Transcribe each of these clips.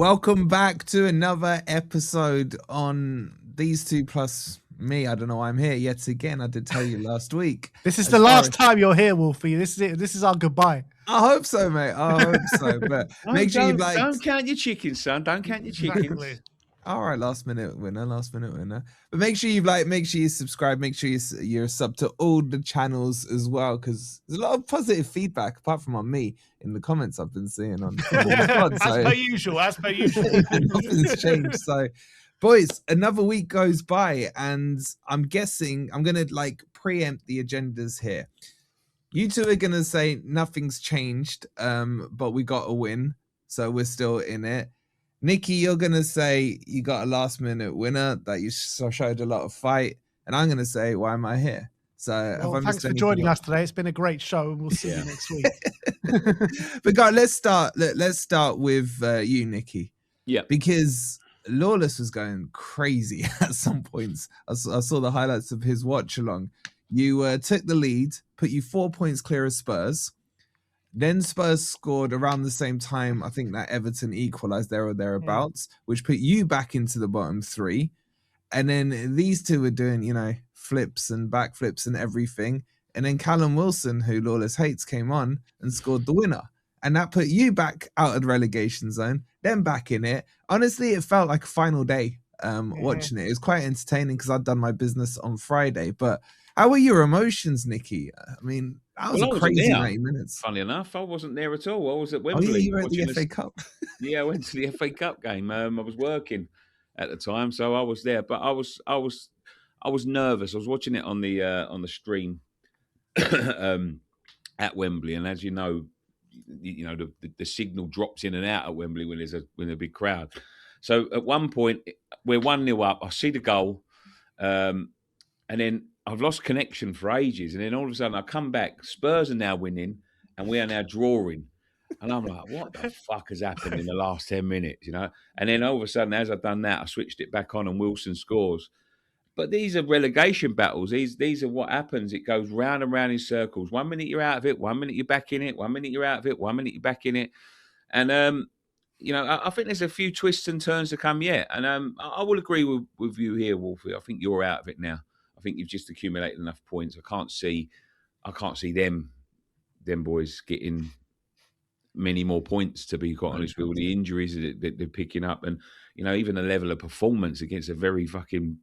Welcome back to another episode on These Two Plus Me. I don't know why I'm here yet again. I did tell you last week. This is the last time you're here, Wolfie. This is it. This is our goodbye. I hope so, mate. I hope so. But make sure you like. Don't count your chickens, son. Don't count your chickens. Exactly. All right, last minute winner. But make sure you like, make sure you subscribe, make sure you're sub to all the channels as well, because there's a lot of positive feedback apart from on me in the comments I've been seeing on the squad. As per usual. Nothing's changed. So, boys, another week goes by, and I'm guessing I'm gonna like preempt the agendas here. You two are gonna say nothing's changed, but we got a win, so we're still in it. Nikki, you're going to say you got a last-minute winner, that you showed a lot of fight. And I'm going to say, why am I here? So, well, thanks for joining us today. It's been a great show, and we'll see you next week. But, guys, let's start with you, Nikki. Yeah. Because Lawless was going crazy at some points. I saw the highlights of his watch-along. You took the lead, put you 4 points clear of Spurs. Then Spurs scored around the same time. I think that Everton equalized there or thereabouts, which put you back into the bottom three. And then these two were doing, flips and backflips and everything. And then Callum Wilson, who Lawless hates, came on and scored the winner. And that put you back out of the relegation zone, then back in it. Honestly, it felt like a final day watching it. It was quite entertaining because I'd done my business on Friday. But how were your emotions, Nikki? I mean, that was a crazy 90 minutes. Funny enough, I wasn't there at all. I was at Wembley. Oh, yeah, you were at the FA Cup. Yeah, I went to the FA Cup game. I was working at the time, so I was there. But I was nervous. I was watching it on the stream at Wembley, and as you know, the signal drops in and out at Wembley when there's a big crowd. So at one point, we're 1-0 up. I see the goal, and then I've lost connection for ages, and then all of a sudden I come back. Spurs are now winning, and we are now drawing. And I'm like, what the fuck has happened in the last 10 minutes, And then all of a sudden, as I've done that, I switched it back on, and Wilson scores. But these are relegation battles. These are what happens. It goes round and round in circles. 1 minute you're out of it, 1 minute you're back in it, 1 minute you're out of it, 1 minute you're back in it. And, I think there's a few twists and turns to come yet. And I will agree with you here, Wolfie. I think you're out of it now. I think you've just accumulated enough points. I can't see them boys getting many more points, to be quite honest, with all the injuries that they're picking up, and even the level of performance against a very fucking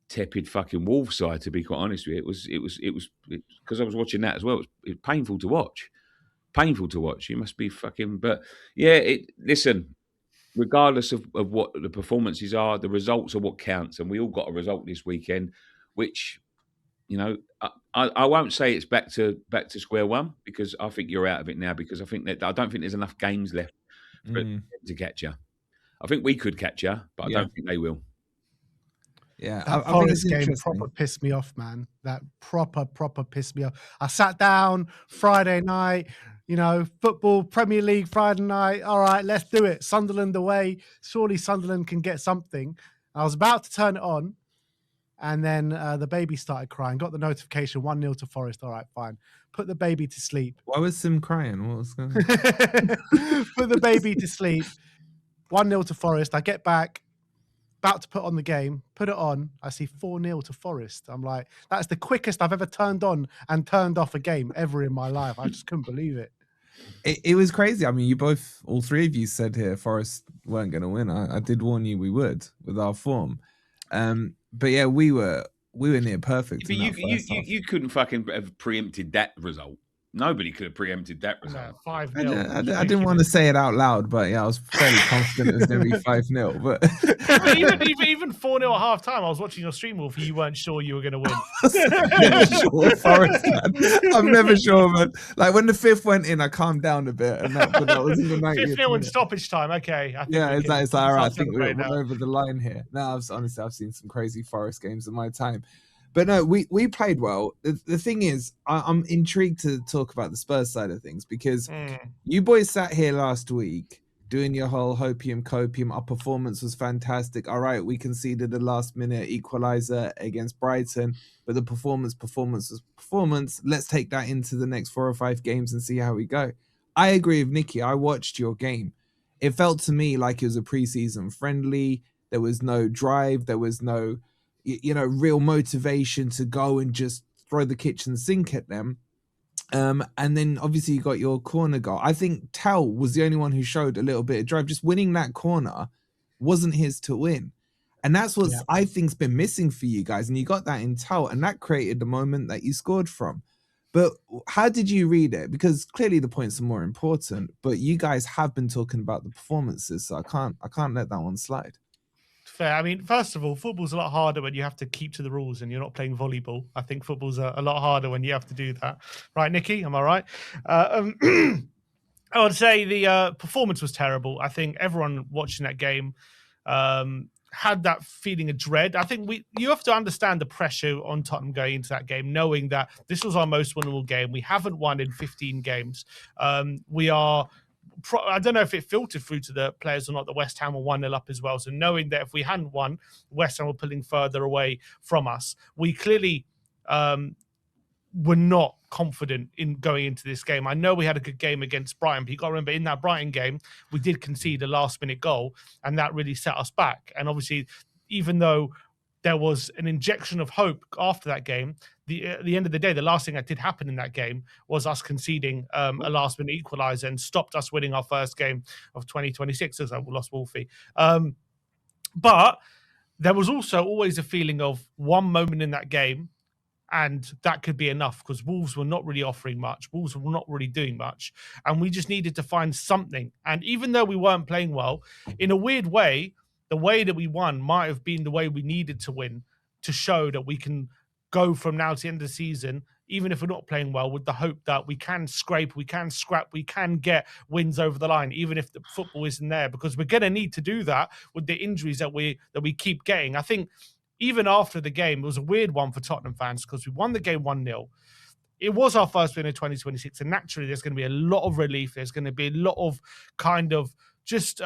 tepid fucking Wolfside. To be quite honest with you, it was because I was watching that as well. It was painful to watch. You must be fucking. But yeah, listen. Regardless of what the performances are, the results are what counts, and we all got a result this weekend. Which, I won't say it's back to square one, because I think you're out of it now, because I don't think there's enough games left for them to catch you. I think we could catch you, but I don't think they will. Yeah, that Forest game proper pissed me off, man. That proper pissed me off. I sat down Friday night, football, Premier League Friday night. All right, let's do it. Sunderland away. Surely Sunderland can get something. I was about to turn it on. And then the baby started crying. Got the notification, 1-0 to Forest. All right, fine. Put the baby to sleep. Why was Sim crying? What was going on? Put the baby to sleep. 1-0 to Forest. I get back, about to put on the game, put it on. I see 4-0 to Forest. I'm like, that's the quickest I've ever turned on and turned off a game ever in my life. I just couldn't believe it. It was crazy. I mean, all three of you said here Forest weren't going to win. I did warn you we would with our form. But yeah, we were near perfect. But you couldn't fucking have preempted that result. Nobody could have preempted that result. 5-0. I didn't want to say it out loud, but yeah, I was fairly confident it was going to be 5-0. But even 4-0 at half time, I was watching your stream, Wolfie. You weren't sure you were going to win. Never sure, Forest, man. I'm never sure, man. Like when the fifth went in, I calmed down a bit, but that was in the 90th. 5-0 in stoppage time. Okay. It's all right. I think we're over the line here. No, honestly, I've seen some crazy Forest games in my time. But no, we played well. The thing is, I'm intrigued to talk about the Spurs side of things, because you boys sat here last week doing your whole hopium copium. Our performance was fantastic. All right, we conceded a last-minute equalizer against Brighton, but the performance was performance. Let's take that into the next 4 or 5 games and see how we go. I agree with Nikki. I watched your game. it felt to me like it was a preseason friendly. There was no drive. There was no, real motivation to go and just throw the kitchen sink at them. And then obviously you got your corner goal. I think Tell was the only one who showed a little bit of drive. Just winning that corner wasn't his to win. And that's what I think's been missing for you guys. And you got that in Tell, and that created the moment that you scored from. But how did you read it? Because clearly the points are more important, but you guys have been talking about the performances, so I can't let that one slide. Fair. I mean, first of all, football's a lot harder when you have to keep to the rules and you're not playing volleyball. I think football's a lot harder when you have to do that. Right, Nikki? Am I right? I would say the performance was terrible. I think everyone watching that game had that feeling of dread. I think you have to understand the pressure on Tottenham going into that game, knowing that this was our most winnable game. We haven't won in 15 games. I don't know if it filtered through to the players or not that West Ham were 1-0 up as well. So knowing that if we hadn't won, West Ham were pulling further away from us, we clearly were not confident in going into this game. I know we had a good game against Brighton, but you got to remember in that Brighton game, we did concede a last-minute goal, and that really set us back. And obviously, even though there was an injection of hope after that game, at the end of the day, the last thing that did happen in that game was us conceding a last-minute equaliser and stopped us winning our first game of 2026 as I lost Wolfie. But there was also always a feeling of one moment in that game, and that could be enough because Wolves were not really offering much. Wolves were not really doing much. And we just needed to find something. And even though we weren't playing well, in a weird way, the way that we won might have been the way we needed to win to show that we can go from now to the end of the season, even if we're not playing well, with the hope that we can scrape, we can scrap, we can get wins over the line, even if the football isn't there, because we're going to need to do that with the injuries that we keep getting. I think even after the game, it was a weird one for Tottenham fans because we won the game 1-0. It was our first win in 2026, and naturally there's going to be a lot of relief. There's going to be a lot of kind of just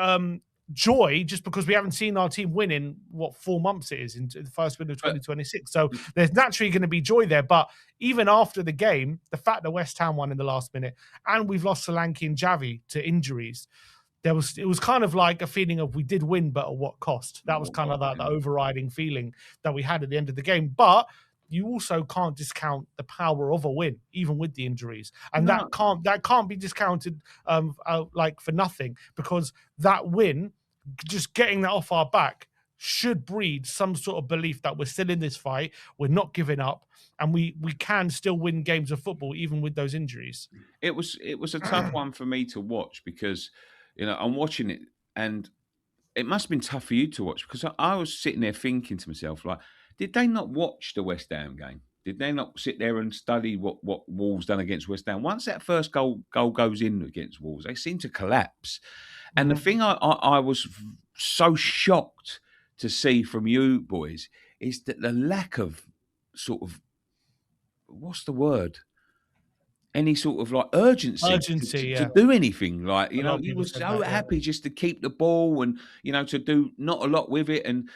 joy just because we haven't seen our team win in 4 months it is into the first win of 2026. So there's naturally going to be joy there. But even after the game, the fact that West Ham won in the last minute and we've lost Solanke and Javi to injuries, it was kind of like a feeling of we did win, but at what cost? That was kind of like the overriding feeling that we had at the end of the game. But you also can't discount the power of a win, even with the injuries, and that can't be discounted like for nothing, because that win, just getting that off our back, should breed some sort of belief that we're still in this fight, we're not giving up, and we can still win games of football even with those injuries. It was a tough one for me to watch because I'm watching it, and it must have been tough for you to watch because I was sitting there thinking to myself, like, did they not watch the West Ham game? Did they not sit there and study what Wolves done against West Ham? Once that first goal goes in against Wolves, they seem to collapse. And the thing I was so shocked to see from you boys is that the lack of sort of, what's the word? Any sort of like urgency to do anything. Like, you were so happy just to keep the ball and, to do not a lot with it. And,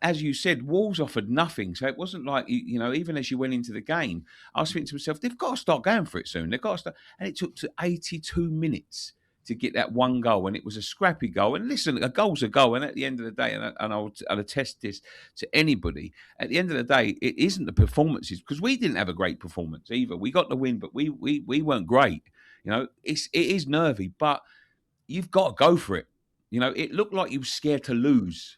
as you said, Wolves offered nothing. So it wasn't like, even as you went into the game, I was thinking to myself, they've got to start going for it soon. They've got to start. And it took to 82 minutes to get that one goal, and it was a scrappy goal. And listen, a goal's a goal, and at the end of the day, and I'll attest this to anybody, at the end of the day, it isn't the performances, because we didn't have a great performance either. We got the win, but we weren't great. It is nervy, but you've got to go for it. It looked like you were scared to lose.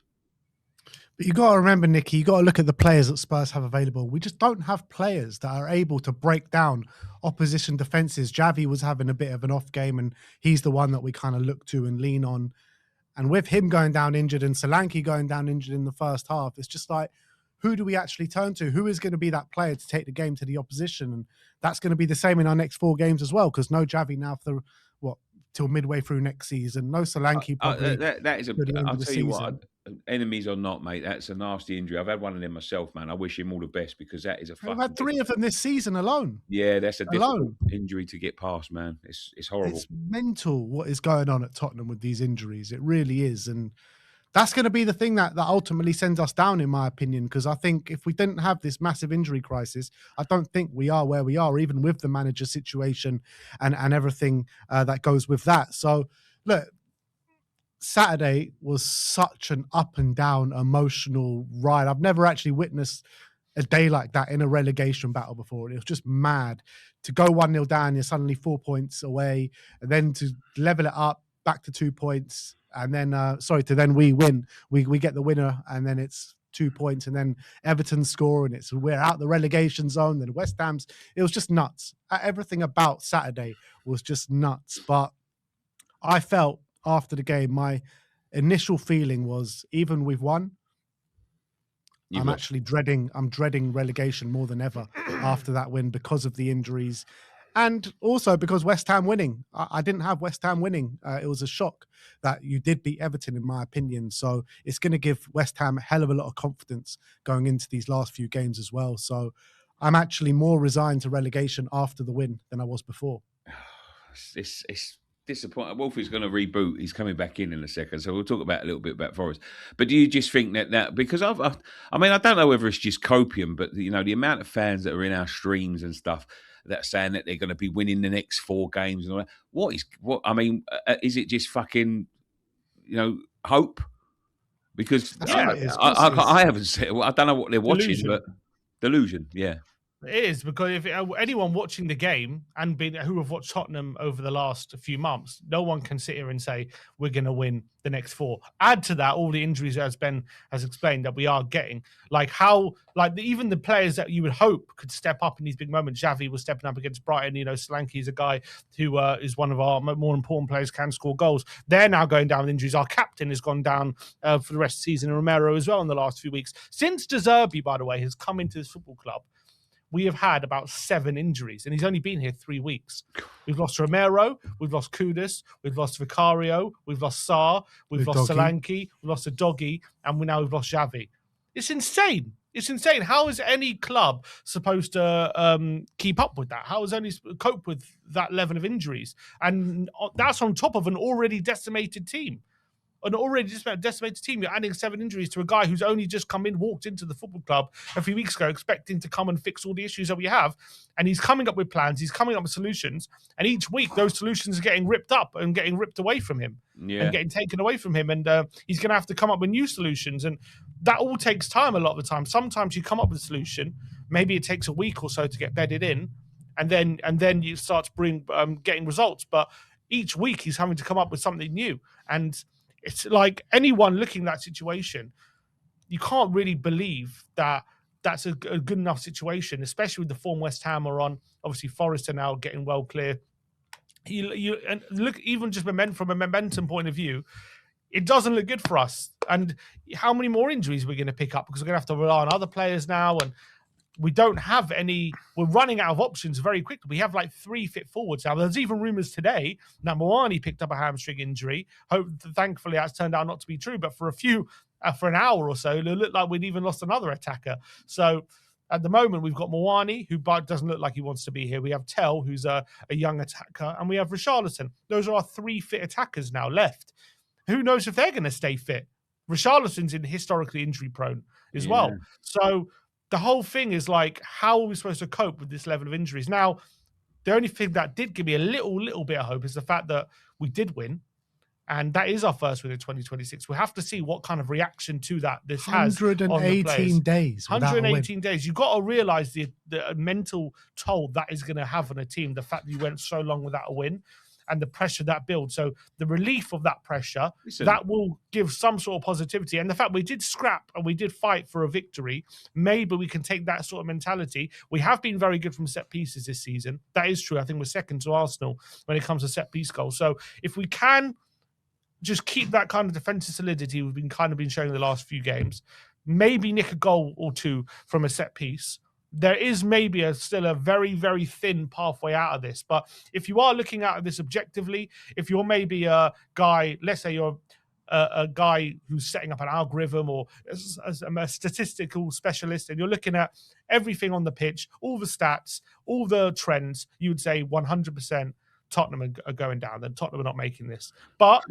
But you got to remember, Nicky, you got to look at the players that Spurs have available. We just don't have players that are able to break down opposition defenses. Javi was having a bit of an off game, and he's the one that we kind of look to and lean on. And with him going down injured and Solanke going down injured in the first half, it's just like, who do we actually turn to? Who is going to be that player to take the game to the opposition? And that's going to be the same in our next 4 games as well, because no Javi now for till midway through next season. No Solanke probably. That is I'll tell you what, enemies or not, mate, that's a nasty injury. I've had one of them myself, man. I wish him all the best, because that is a fucking... I've had 3 of them this season alone. Yeah, that's a difficult injury to get past, man. It's horrible. It's mental what is going on at Tottenham with these injuries. It really is. And that's going to be the thing that ultimately sends us down, in my opinion, because I think if we didn't have this massive injury crisis, I don't think we are where we are, even with the manager situation and everything that goes with that. So, look, Saturday was such an up and down emotional ride. I've never actually witnessed a day like that in a relegation battle before. It was just mad to go 1-0 down. You're suddenly 4 points away, and then to level it up back to 2 points, and then then we win. We get the winner, and then it's 2 points, and then Everton score, and we're out the relegation zone. Then West Ham's. It was just nuts. Everything about Saturday was just nuts. But I felt after the game, my initial feeling was, even we've won, I'm dreading relegation more than ever after that win, because of the injuries, and also because West Ham winning. I didn't have West Ham winning. It was a shock that you did beat Everton, in my opinion. So it's going to give West Ham a hell of a lot of confidence going into these last few games as well. So I'm actually more resigned to relegation after the win than I was before. It's disappointing. Wolfie's going to reboot. He's coming back in a second, so we'll talk about a little bit about Forest. But do you just think that because I don't know whether it's just copium, but the amount of fans that are in our streams and stuff that are saying that they're going to be winning the next 4 games and all that. Is it just fucking hope? Because I haven't said. I don't know what they're watching, but delusion, yeah. It is, because if anyone watching the game and who have watched Tottenham over the last few months, no one can sit here and say we're going to win the next 4. Add to that all the injuries, as Ben has explained, that we are getting. Even the players that you would hope could step up in these big moments. Xavi was stepping up against Brighton. Solanke is a guy who is one of our more important players, can score goals. They're now going down with injuries. Our captain has gone down for the rest of the season, and Romero as well in the last few weeks. Since De Zerbi, by the way, has come into this football club, we have had about 7 injuries, and he's only been here 3 weeks. We've lost Romero, we've lost Kudus, we've lost Vicario, we've lost Sarr, we've lost Solanke, we've lost a doggy, and we've lost Xavi. It's insane. It's insane. How is any club supposed to keep up with that? How is any cope with that level of injuries? And that's on top of an already decimated team. An already decimated team. You're adding 7 injuries to a guy who's only just walked into the football club a few weeks ago, expecting to come and fix all the issues that we have. And he's coming up with plans. He's coming up with solutions. And each week, those solutions are getting ripped up and getting ripped away from him, and getting taken away from him. And he's going to have to come up with new solutions. And that all takes time a lot of the time. Sometimes you come up with a solution. Maybe it takes a week or so to get bedded in. And then you start to getting results. But each week, he's having to come up with something new. And it's like anyone looking at that situation, you can't really believe that that's a good enough situation, especially with the form West Ham are on. Obviously, Forest are now getting well clear. And look, even just from a momentum point of view, it doesn't look good for us. And how many more injuries we're going to pick up, because we're going to have to rely on other players now, and we don't have any. We're running out of options very quickly. We have 3 fit forwards now. There's even rumours today that Moani picked up a hamstring injury. Thankfully, that's turned out not to be true. But for an hour or so, it looked like we'd even lost another attacker. So at the moment, we've got Moani, who doesn't look like he wants to be here. We have Tell, who's a young attacker, and we have Richarlison. Those are our 3 fit attackers now left. Who knows if they're going to stay fit? Richarlison's historically injury prone as well. So the whole thing is how are we supposed to cope with this level of injuries? Now, the only thing that did give me a little bit of hope is the fact that we did win, and that is our first win in 2026. We have to see what kind of reaction to that this has. 118 days. 118 days. You've got to realise the mental toll that is going to have on a team, the fact that you went so long without a win, and the pressure that builds. So the relief of that pressure, that will give some sort of positivity. And the fact we did scrap and we did fight for a victory, maybe we can take that sort of mentality. We have been very good from set pieces this season. That is true. I think we're second to Arsenal when it comes to set piece goals. So if we can just keep that kind of defensive solidity we've been showing the last few games, maybe nick a goal or 2 from a set piece, there is maybe still a very, very thin pathway out of this. But if you are looking at this objectively, if you're maybe a guy, let's say you're a guy who's setting up an algorithm or as a statistical specialist, and you're looking at everything on the pitch, all the stats, all the trends, you would say 100% Tottenham are going down, then Tottenham are not making this. But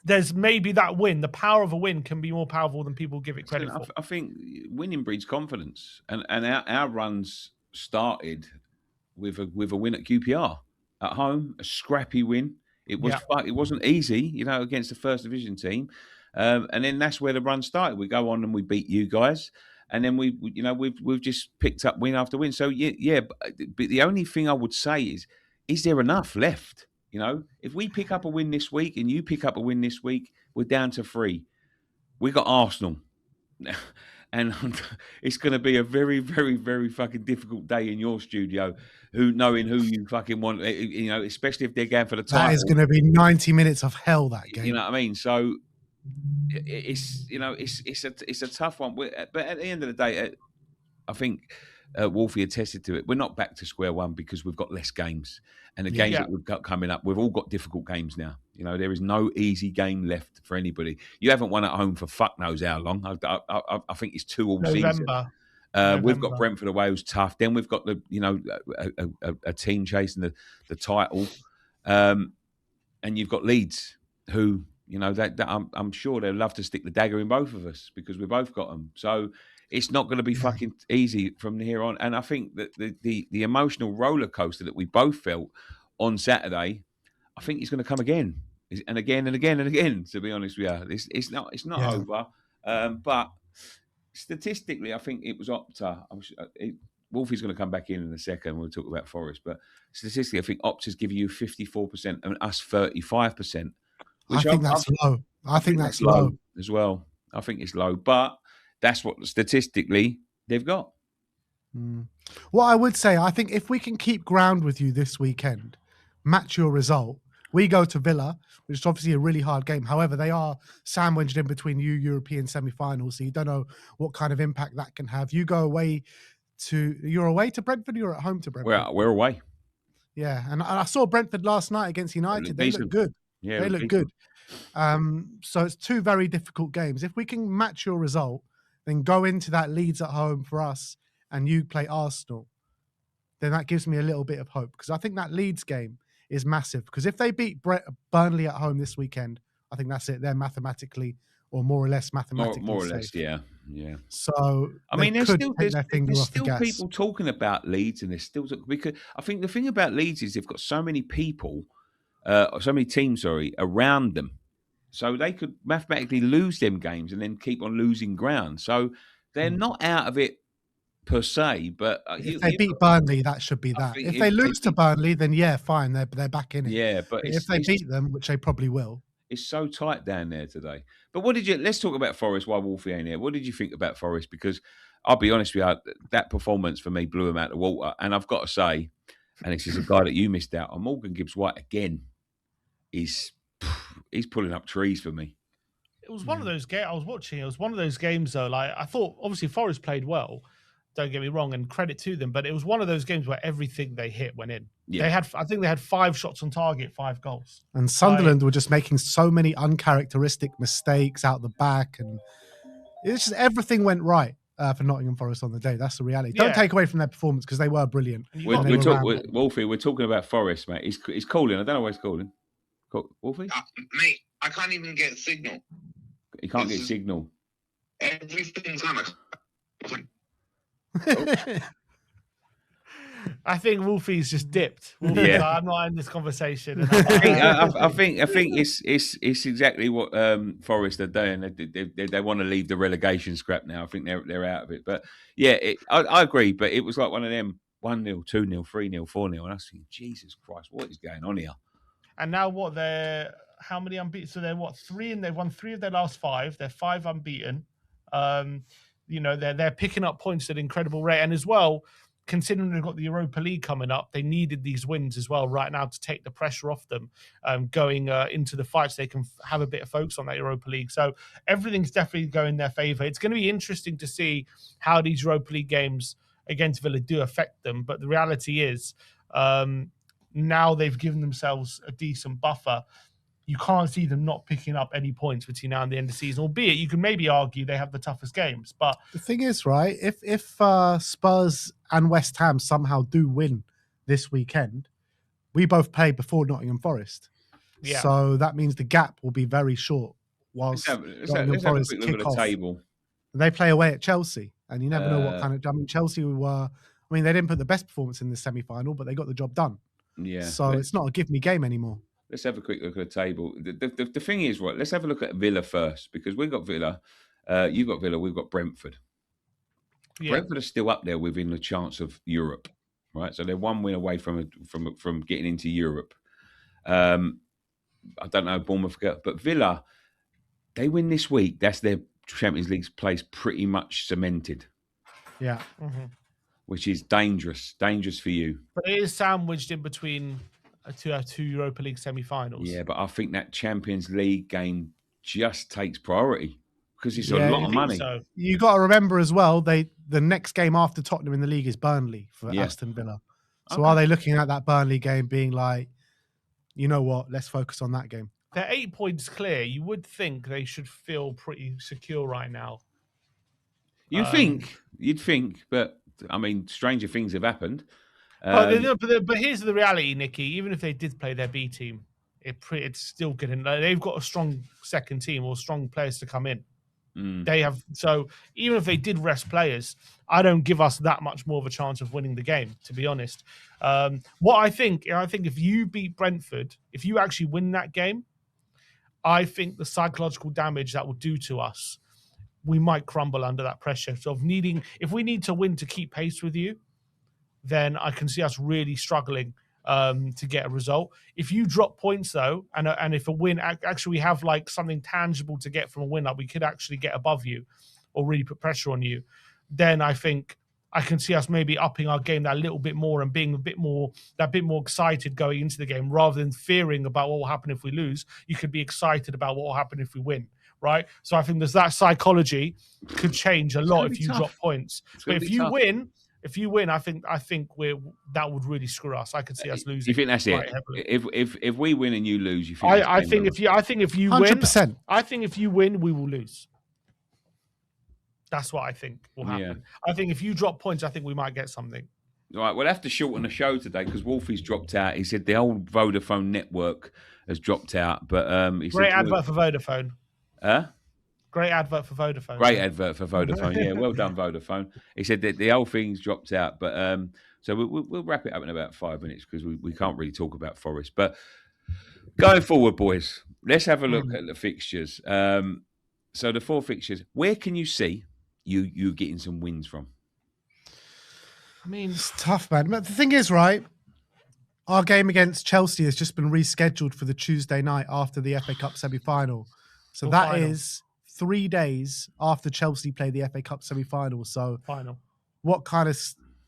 there's maybe that win. The power of a win can be more powerful than people give it credit for. I think winning breeds confidence, and our runs started with a win at QPR at home, a scrappy win. It wasn't easy, you know, against the first division team. And then that's where the run started. We go on and we beat you guys. And then we've just picked up win after win. So but the only thing I would say is there enough left? You know, if we pick up a win this week and you pick up a win this week, we're down to 3. We got Arsenal, and it's going to be a very, very, very fucking difficult day in your studio. Knowing who you fucking want, you know, especially if they're going for the title. That is going to be 90 minutes of hell. That game. You know what I mean? So it's a tough one. But at the end of the day, I think Wolfie attested to it. We're not back to square one because we've got less games, and the games that we've got coming up, we've all got difficult games now. You know, there is no easy game left for anybody. You haven't won at home for fuck knows how long. I think it's 2 all season. We've got Brentford away, who's tough. Then we've got a team chasing the title, and you've got Leeds, who, you know, that I'm sure they'd love to stick the dagger in both of us because we both got them. So it's not going to be fucking easy from here on. And I think that the emotional roller coaster that we both felt on Saturday, I think it's going to come again and again and again and again. To be honest with you, it's not over. But statistically, I think it was Opta. Wolfie's going to come back in a second. We'll talk about Forest, but statistically, I think Opta's giving you 54% and us 35%. I think that's low. I think that's low as well. I think it's low, but that's what statistically they've got. What I would say, I think if we can keep ground with you this weekend, match your result. We go to Villa, which is obviously a really hard game. However, they are sandwiched in between European semi-finals, so you don't know what kind of impact that can have. You're away to Brentford, you're at home to Brentford? We're away. Yeah, and I saw Brentford last night against United. They look good. Yeah, they look good. So it's 2 very difficult games. If we can match your result, then go into that Leeds at home for us and you play Arsenal, then that gives me a little bit of hope, because I think that Leeds game is massive, because if they beat Burnley at home this weekend, I think that's it. They're mathematically, or more or less mathematically more or safe. less, yeah. So I mean, there's still the people talking about Leeds, and there's still, because I think the thing about Leeds is they've got so many people, so many teams, around them, so they could mathematically lose them games and then keep on losing ground. So they're not out of it per se, but if they beat Burnley, that should be that. If they lose to Burnley, then yeah, fine, they're back in it. Yeah, but if they beat them, which they probably will, it's so tight down there today. But let's talk about Forest while Wolfie ain't here. What did you think about Forest? Because I'll be honest with you, that performance for me blew him out of the water. And I've got to say, and this is a guy that you missed out on, Morgan Gibbs-White again, he's pulling up trees for me. It was one of those games I was watching. It was one of those games, though. Like, I thought, obviously, Forest played well. Don't get me wrong, and credit to them. But it was one of those games where everything they hit went in. Yeah. I think they had 5 shots on target, 5 goals. And Sunderland were just making so many uncharacteristic mistakes out the back, and it's just everything went right for Nottingham Forest on the day. That's the reality. Don't take away from their performance, because they were brilliant. Wolfie, we're talking about Forest, mate. He's calling. I don't know why he's calling. Wolfie? Mate, I can't even get signal. You can't get signal. Everything's on. I think Wolfie's just dipped. Wolfie's like, I'm not in this conversation. I think it's exactly what Forest are doing. They want to leave the relegation scrap now. I think they're out of it. But yeah, I agree. But it was like one of them 1-0, 2-0, 3-0, 4-0, and I was thinking, Jesus Christ, what is going on here? And now how many unbeaten? So they're 3, and they've won 3 of their last 5. They're 5 unbeaten. They're picking up points at an incredible rate, and as well, considering they've got the Europa League coming up, they needed these wins as well right now to take the pressure off them going into the fight, so they can have a bit of focus on that Europa League. So everything's definitely going in their favour. It's going to be interesting to see how these Europa League games against Villa do affect them. But the reality is, now they've given themselves a decent buffer. You can't see them not picking up any points between now and the end of the season, albeit you can maybe argue they have the toughest games. But the thing is, right, if Spurs and West Ham somehow do win this weekend, we both play before Nottingham Forest. Yeah. So that means the gap will be very short whilst Nottingham Forest kick off. Table. They play away at Chelsea, and you never know what kind of... I mean, Chelsea were... they didn't put the best performance in the semi-final, but they got the job done. Yeah. So it's not a give-me game anymore. Let's have a quick look at the table. The thing is, right, let's have a look at Villa first, because we've got Villa, you've got Villa, we've got Brentford. Yeah. Brentford are still up there within the chance of Europe, right? So they're one win away from getting into Europe. I don't know, Bournemouth, but Villa, they win this week. That's their Champions League place pretty much cemented. Yeah. Mm-hmm. Which is dangerous for you. But it is sandwiched in between two Europa League semi-finals. Yeah, but I think that Champions League game just takes priority because it's a Yeah, lot I of think money. so. You got to remember as well, the next game after Tottenham in the league is Burnley for Yeah. Aston Villa. So Okay. are they looking at that Burnley game being like, you know what, let's focus on that game? They're 8 points clear. You would think they should feel pretty secure right now. You'd think, but I mean, stranger things have happened. But here's the reality, Nicky. Even if they did play their B team, it's still getting. They've got a strong second team or strong players to come in. They have. So even if they did rest players, I don't give us that much more of a chance of winning the game, to be honest. What I think if you beat Brentford, if you actually win that game, I think the psychological damage that will do to us, we might crumble under that pressure. So if we need to win to keep pace with you, then I can see us really struggling to get a result. If you drop points though, and if a win, actually we have like something tangible to get from a win, like we could actually get above you or really put pressure on you, then I think I can see us maybe upping our game that little bit more and being a bit more excited going into the game rather than fearing about what will happen if we lose. You could be excited about what will happen if we win. Right. So I think there's that psychology could change a lot if you drop points. But if you win, I think that would really screw us. I could see us losing. You think that's it? If we win and you lose, you think? I think if you 100%. win, I think if you win, we will lose. That's what I think will happen. Yeah. I think if you drop points, I think we might get something. All right, we'll have to shorten the show today because Wolfie's dropped out. He said the old Vodafone network has dropped out, but Great advert for Vodafone. Huh? Great advert for Vodafone. Great advert for Vodafone. Yeah, well done, Vodafone. He said that the whole thing's dropped out, but so we'll wrap it up in about 5 minutes because we can't really talk about Forest. But going forward, boys, let's have a look at the fixtures. So the 4 fixtures, where can you see you getting some wins from? I mean, it's tough, man. But the thing is, right, our game against Chelsea has just been rescheduled for the Tuesday night after the FA Cup semi-final. So that is 3 days after Chelsea play the FA Cup semi-final. So what kind of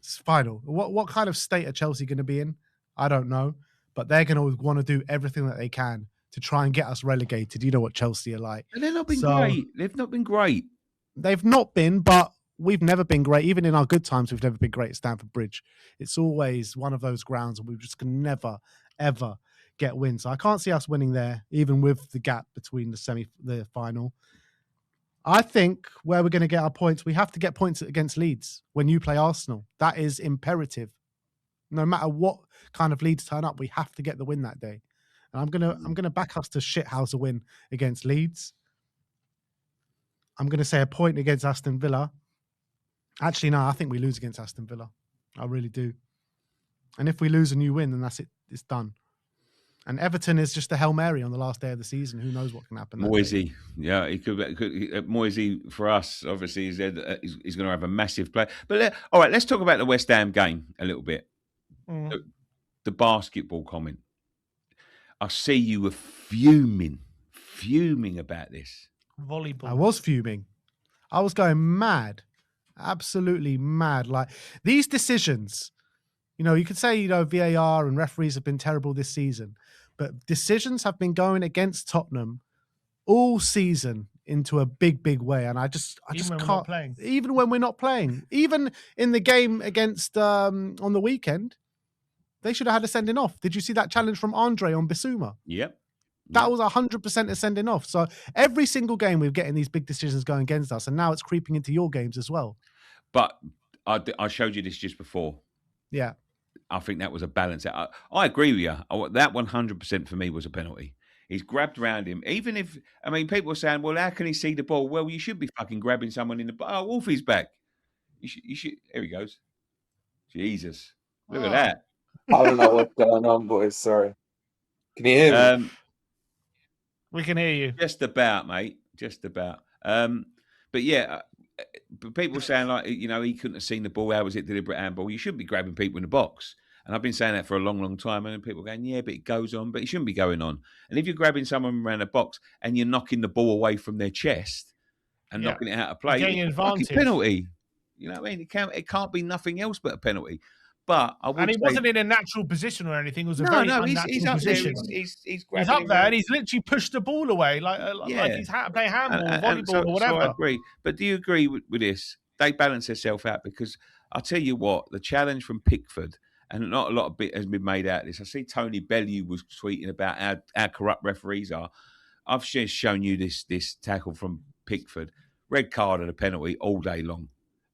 final? What kind of state are Chelsea going to be in? I don't know. But they're going to want to do everything that they can to try and get us relegated. You know what Chelsea are like. And they've not been great. They've not been great. They've not been, but we've never been great. Even in our good times, we've never been great at Stamford Bridge. It's always one of those grounds and we just can never, ever get wins. So I can't see us winning there, even with the gap between the final. I think where we're going to get our points, we have to get points against Leeds when you play Arsenal. That is imperative. No matter what kind of Leeds turn up, we have to get the win that day. And I'm gonna back us to shithouse a win against Leeds. I'm gonna say a point against Aston Villa. Actually, no, I think we lose against Aston Villa. I really do. And if we lose and you win, then that's it. It's done. And Everton is just a Hail Mary on the last day of the season. Who knows what can happen? Moisey, yeah, he could Moisey for us. Obviously, he's going to have a massive play. But all right, let's talk about the West Ham game a little bit. The basketball comment. I see you were fuming about this. Volleyball. I was fuming. I was going mad, absolutely mad. Like these decisions. You know, you could say, VAR and referees have been terrible this season, but decisions have been going against Tottenham all season into a big, big way. And I just can't. Even when we're not playing, even in the game against on the weekend, they should have had a sending off. Did you see that challenge from Andre on Bissouma? Yep. That was 100% a sending off. So every single game we're getting these big decisions going against us, and now it's creeping into your games as well. But I showed you this just before. Yeah. I think that was a balance. I agree with you. That 100% for me was a penalty. He's grabbed around him. Even if, people are saying, well, how can he see the ball? Well, you should be fucking grabbing someone in the... Oh, Wolfie's back. You should... There he goes. Jesus. Look at that. I don't know what's going on, boys. Sorry. Can you hear me? We can hear you. Just about, mate. Just about. But yeah, but people saying like, you know, he couldn't have seen the ball. How was it deliberate handball? You shouldn't be grabbing people in the box. And I've been saying that for a long, long time. And people going, yeah, but it goes on. But it shouldn't be going on. And if you're grabbing someone around a box and you're knocking the ball away from their chest and knocking it out of play, Getting an it's a fucking advantage. penalty. You know what I mean? It can't be nothing else but a penalty. But I would And he say, wasn't in a natural position or anything. It was a no, very no, unnatural he's up there. position. He's He's up there and he's literally pushed the ball away like he's playing handball, volleyball, or whatever. So I agree. But do you agree with this? They balance themselves out because I'll tell you what, the challenge from Pickford, and not a lot of bit has been made out of this. I see Tony Bellew was tweeting about how corrupt referees are. I've just shown you this tackle from Pickford. Red card and a penalty all day long.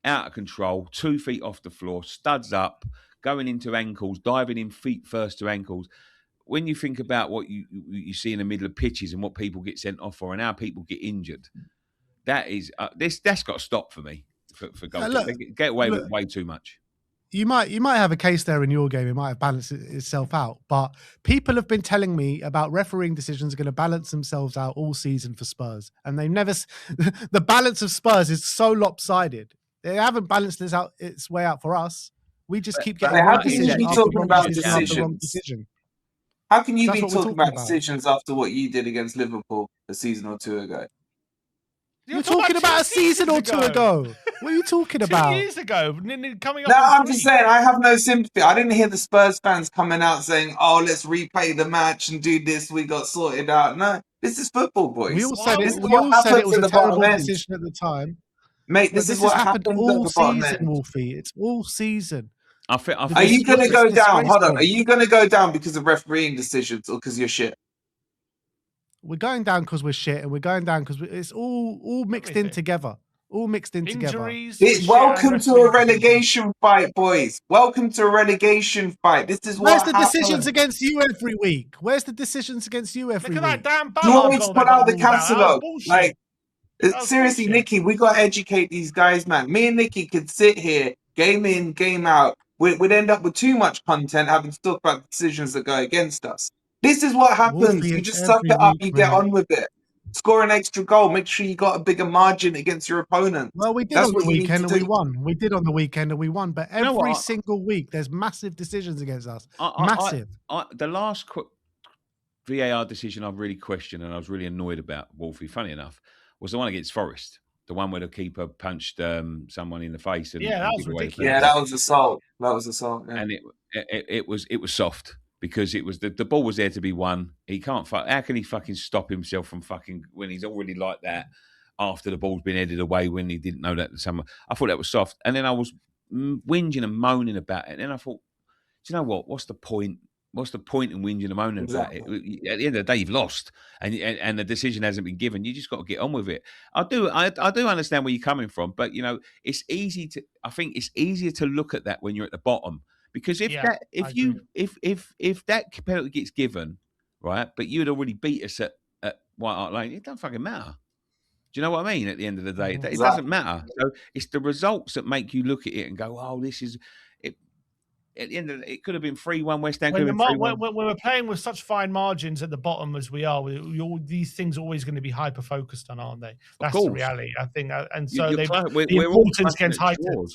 Out of control, 2 feet off the floor, studs up, going into ankles, diving in feet first to ankles. When you think about what you see in the middle of pitches and what people get sent off for and how people get injured, that is that's got to stop for me for goals. They get away with way too much. You might have a case there in your game. It might have balanced itself out. But people have been telling me about refereeing decisions are going to balance themselves out all season for Spurs, and they never. The balance of Spurs is so lopsided. They haven't balanced its way out for us. We just keep getting how can you be talking about decision? How can you be talking about decisions after what you did against Liverpool a season or two ago? You're talking about a season or two ago. What are you talking about? 2 years ago, coming up. No, I'm just saying, I have no sympathy. I didn't hear the Spurs fans coming out saying, "Oh, let's replay the match and do this. We got sorted out." No, this is football, boys. We all said it. We all said it was a terrible decision at the time. Mate, this is what happened all season, Wolfie. It's all season. Are you going to go down? Hold on. Are you going to go down because of refereeing decisions or because you're shit? We're going down because we're shit, and we're going down because it's all mixed in together. All mixed in Injuries, together. Welcome to a relegation fight, boys. Welcome to a relegation fight. This is Where's the decisions against you every week? Where's the decisions against you every week? Look at that damn you want me to put out the catalogue? Like, seriously, bullshit. Nicky, we got to educate these guys, man. Me and Nicky could sit here, game in, game out. We'd end up with too much content having to talk about decisions that go against us. This is what happens. You just suck it up, you get on with it. Score an extra goal. Make sure you got a bigger margin against your opponent. Well, we did on the weekend and we won. We did on the weekend and we won. But every single week, there's massive decisions against us. Massive. The last VAR decision I've really questioned and I was really annoyed about, Wolfie, funny enough, was the one against Forest. The one where the keeper punched someone in the face. And that was ridiculous. Yeah, that was assault. Yeah. And it was soft. Because it was the ball was there to be won. He can't. How can he fucking stop himself from fucking when he's already like that after the ball's been headed away when he didn't know that someone? I thought that was soft, and then I was whinging and moaning about it. And then I thought, do you know what? What's the point? What's the point in whinging and moaning about it? At the end of the day, you've lost, and the decision hasn't been given. You just got to get on with it. I do understand where you're coming from, but you know, it's easy to. I think it's easier to look at that when you're at the bottom. Because if that penalty gets given, right, but you had already beat us at White Hart Lane, it doesn't fucking matter. Do you know what I mean? At the end of the day, it doesn't matter. So it's the results that make you look at it and go, "Oh, this is." At the end of it, could have been 3-1 West Ham. When we're playing with such fine margins at the bottom as we are, these things are always going to be hyper focused on, aren't they? That's the reality, I think. And so the importance gets heightened.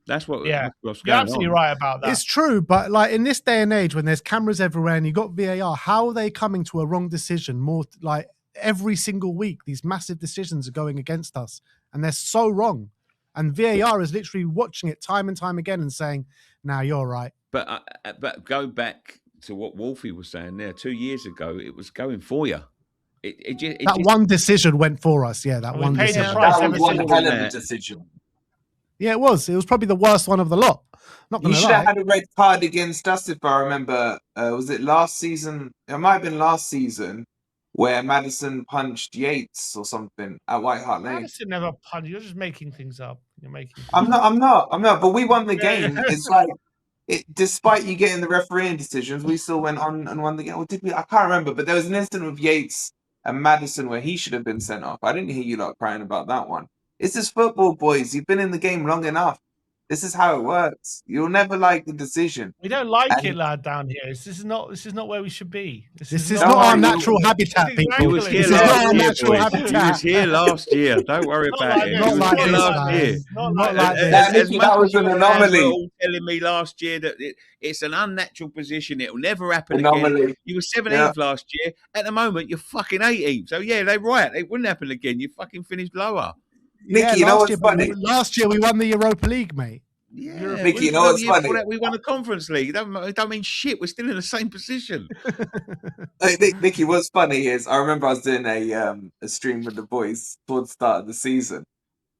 That's what. Yeah, what's you're going absolutely on. right about that. It's true, but like in this day and age, when there's cameras everywhere and you got VAR, how are they coming to a wrong decision? More like every single week, these massive decisions are going against us, and they're so wrong. And VAR is literally watching it time and time again and saying, "Now you're right." But go back to what Wolfie was saying there 2 years ago. It was going for you. One decision went for us. Yeah, that one decision. That was one hell of a decision. Yeah, it was. It was probably the worst one of the lot. Not gonna lie. You should have had a red card against us, if I remember. Was it last season? It might have been last season where Maddison punched Yates or something at White Hart Lane. Maddison never punched. You're just making things up. I'm not. But we won the game. It's like, despite you getting the refereeing decisions, we still went on and won the game. Or did we? I can't remember. But there was an incident with Yates and Maddison where he should have been sent off. I didn't hear you lot crying about that one. It's just football, boys. You've been in the game long enough. This is how it works. You'll never like the decision. We don't like And- it, lad, down here. This is not where we should be. This is not not our how you- natural habitat, Exactly. people. You was This here This is not last our year, natural boys. habitat. You was here last year. Don't worry Not about like it. this. You was Not like here this, last guys. year. Not like like this. this. Nicky, that was an anomaly. All telling me last year that it's an unnatural position. It'll never happen again. Anomaly. You were 17th last year. At the moment, you're fucking 18th. So yeah, they're right. It wouldn't happen again. You fucking finished lower. Nicky, you know what's funny? Last year we won the Europa League, mate. Yeah, Nicky, you know what's funny? We won the Conference League. It don't mean shit. We're still in the same position. Nicky, what's funny is I remember I was doing a stream with the boys towards the start of the season,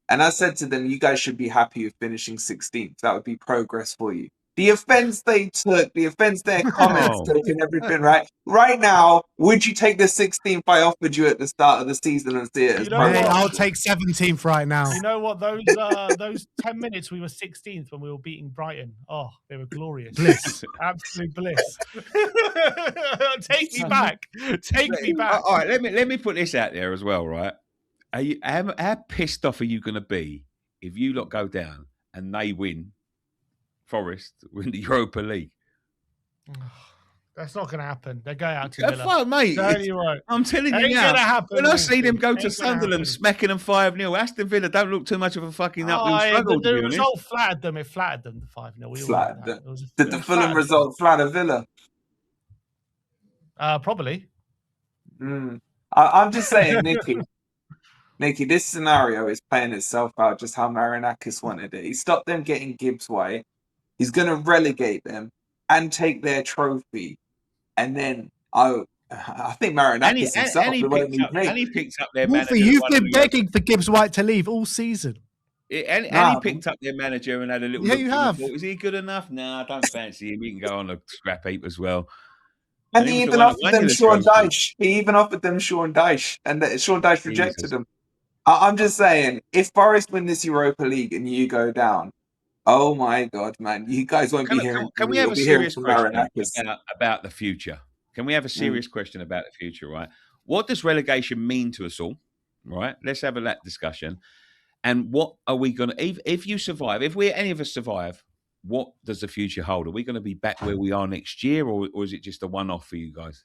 and I said to them, "You guys should be happy with finishing 16th. That would be progress for you." The offense they took, the offense their comments took, and everything. Right now, would you take the 16th I offered you at the start of the season and see it as You know progress? Mate, I'll take 17th right now. You know what? Those 10 minutes we were 16th when we were beating Brighton. Oh, they were glorious. Bliss. Absolute bliss. Take me back. Take me back. All right, let me put this out there as well, right? How pissed off are you going to be if you lot go down and they win? Forest win the Europa League. That's not going to happen. They're going out to Villa. Fuck, mate. Tell you right. I'm telling you Ain't now. gonna happen, When I mate. see them go Ain't to gonna Sunderland, happen. smacking them 5-0, Aston Villa don't look too much of a fucking uphill yeah, struggle, but to the be honest. result flattered them. It flattered them, the 5-0. Flattered them. Did the Fulham result flatter Villa? Probably. I'm just saying, Nicky, this scenario is playing itself out just how Marinakis wanted it. He stopped them getting Gibbs White. He's going to relegate them and take their trophy. And then I think Marinakis himself. And he picked up their manager. Wolfie, you've been begging for Gibbs White to leave all season. And he picked up their manager and had a little Yeah, look you and have. thought, is he good enough? Nah, I don't fancy him. He can go on a scrap heap as well. And he he was even the one offered that won them you the Sean trophy. Dyche. He even offered them Sean Dyche. And Sean Dyche rejected Jesus. him. I'm just saying, if Forest win this Europa League and you go down, oh my God, man, you guys won't be hearing. Can we have you'll a be hearing serious from question Marinakis. about the future? Can we have a serious question about the future, right? What does relegation mean to us all, right? Let's have that discussion. And what are we going to, if you survive, if any of us survive, what does the future hold? Are we going to be back where we are next year, or is it just a one-off for you guys?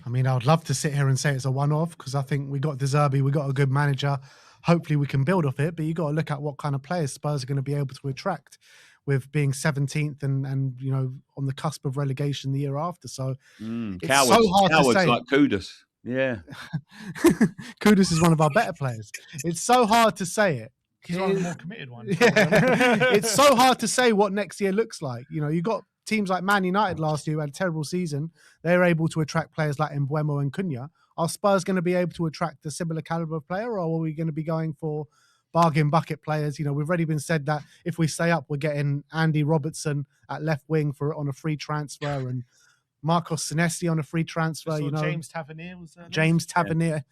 I mean, I would love to sit here and say it's a one-off because I think we got De Zerbi, we got a good manager. Hopefully we can build off it, but you got to look at what kind of players Spurs are going to be able to attract with being 17th and you know, on the cusp of relegation the year after. So it's Cowards, so hard to say. like Kudus. Yeah. Kudus is one of our better players. It's so hard to say it. He's one of the more committed ones. Yeah. It's so hard to say what next year looks like. You know, you got teams like Man United last year who had a terrible season. They were able to attract players like Mbeumo and Cunha. Are Spurs going to be able to attract a similar caliber of player, or are we going to be going for bargain bucket players? You know, we've already been said that if we stay up, we're getting Andy Robertson at left wing on a free transfer and Marcos Senesi on a free transfer. You know, James Tavernier was there. James Tavernier.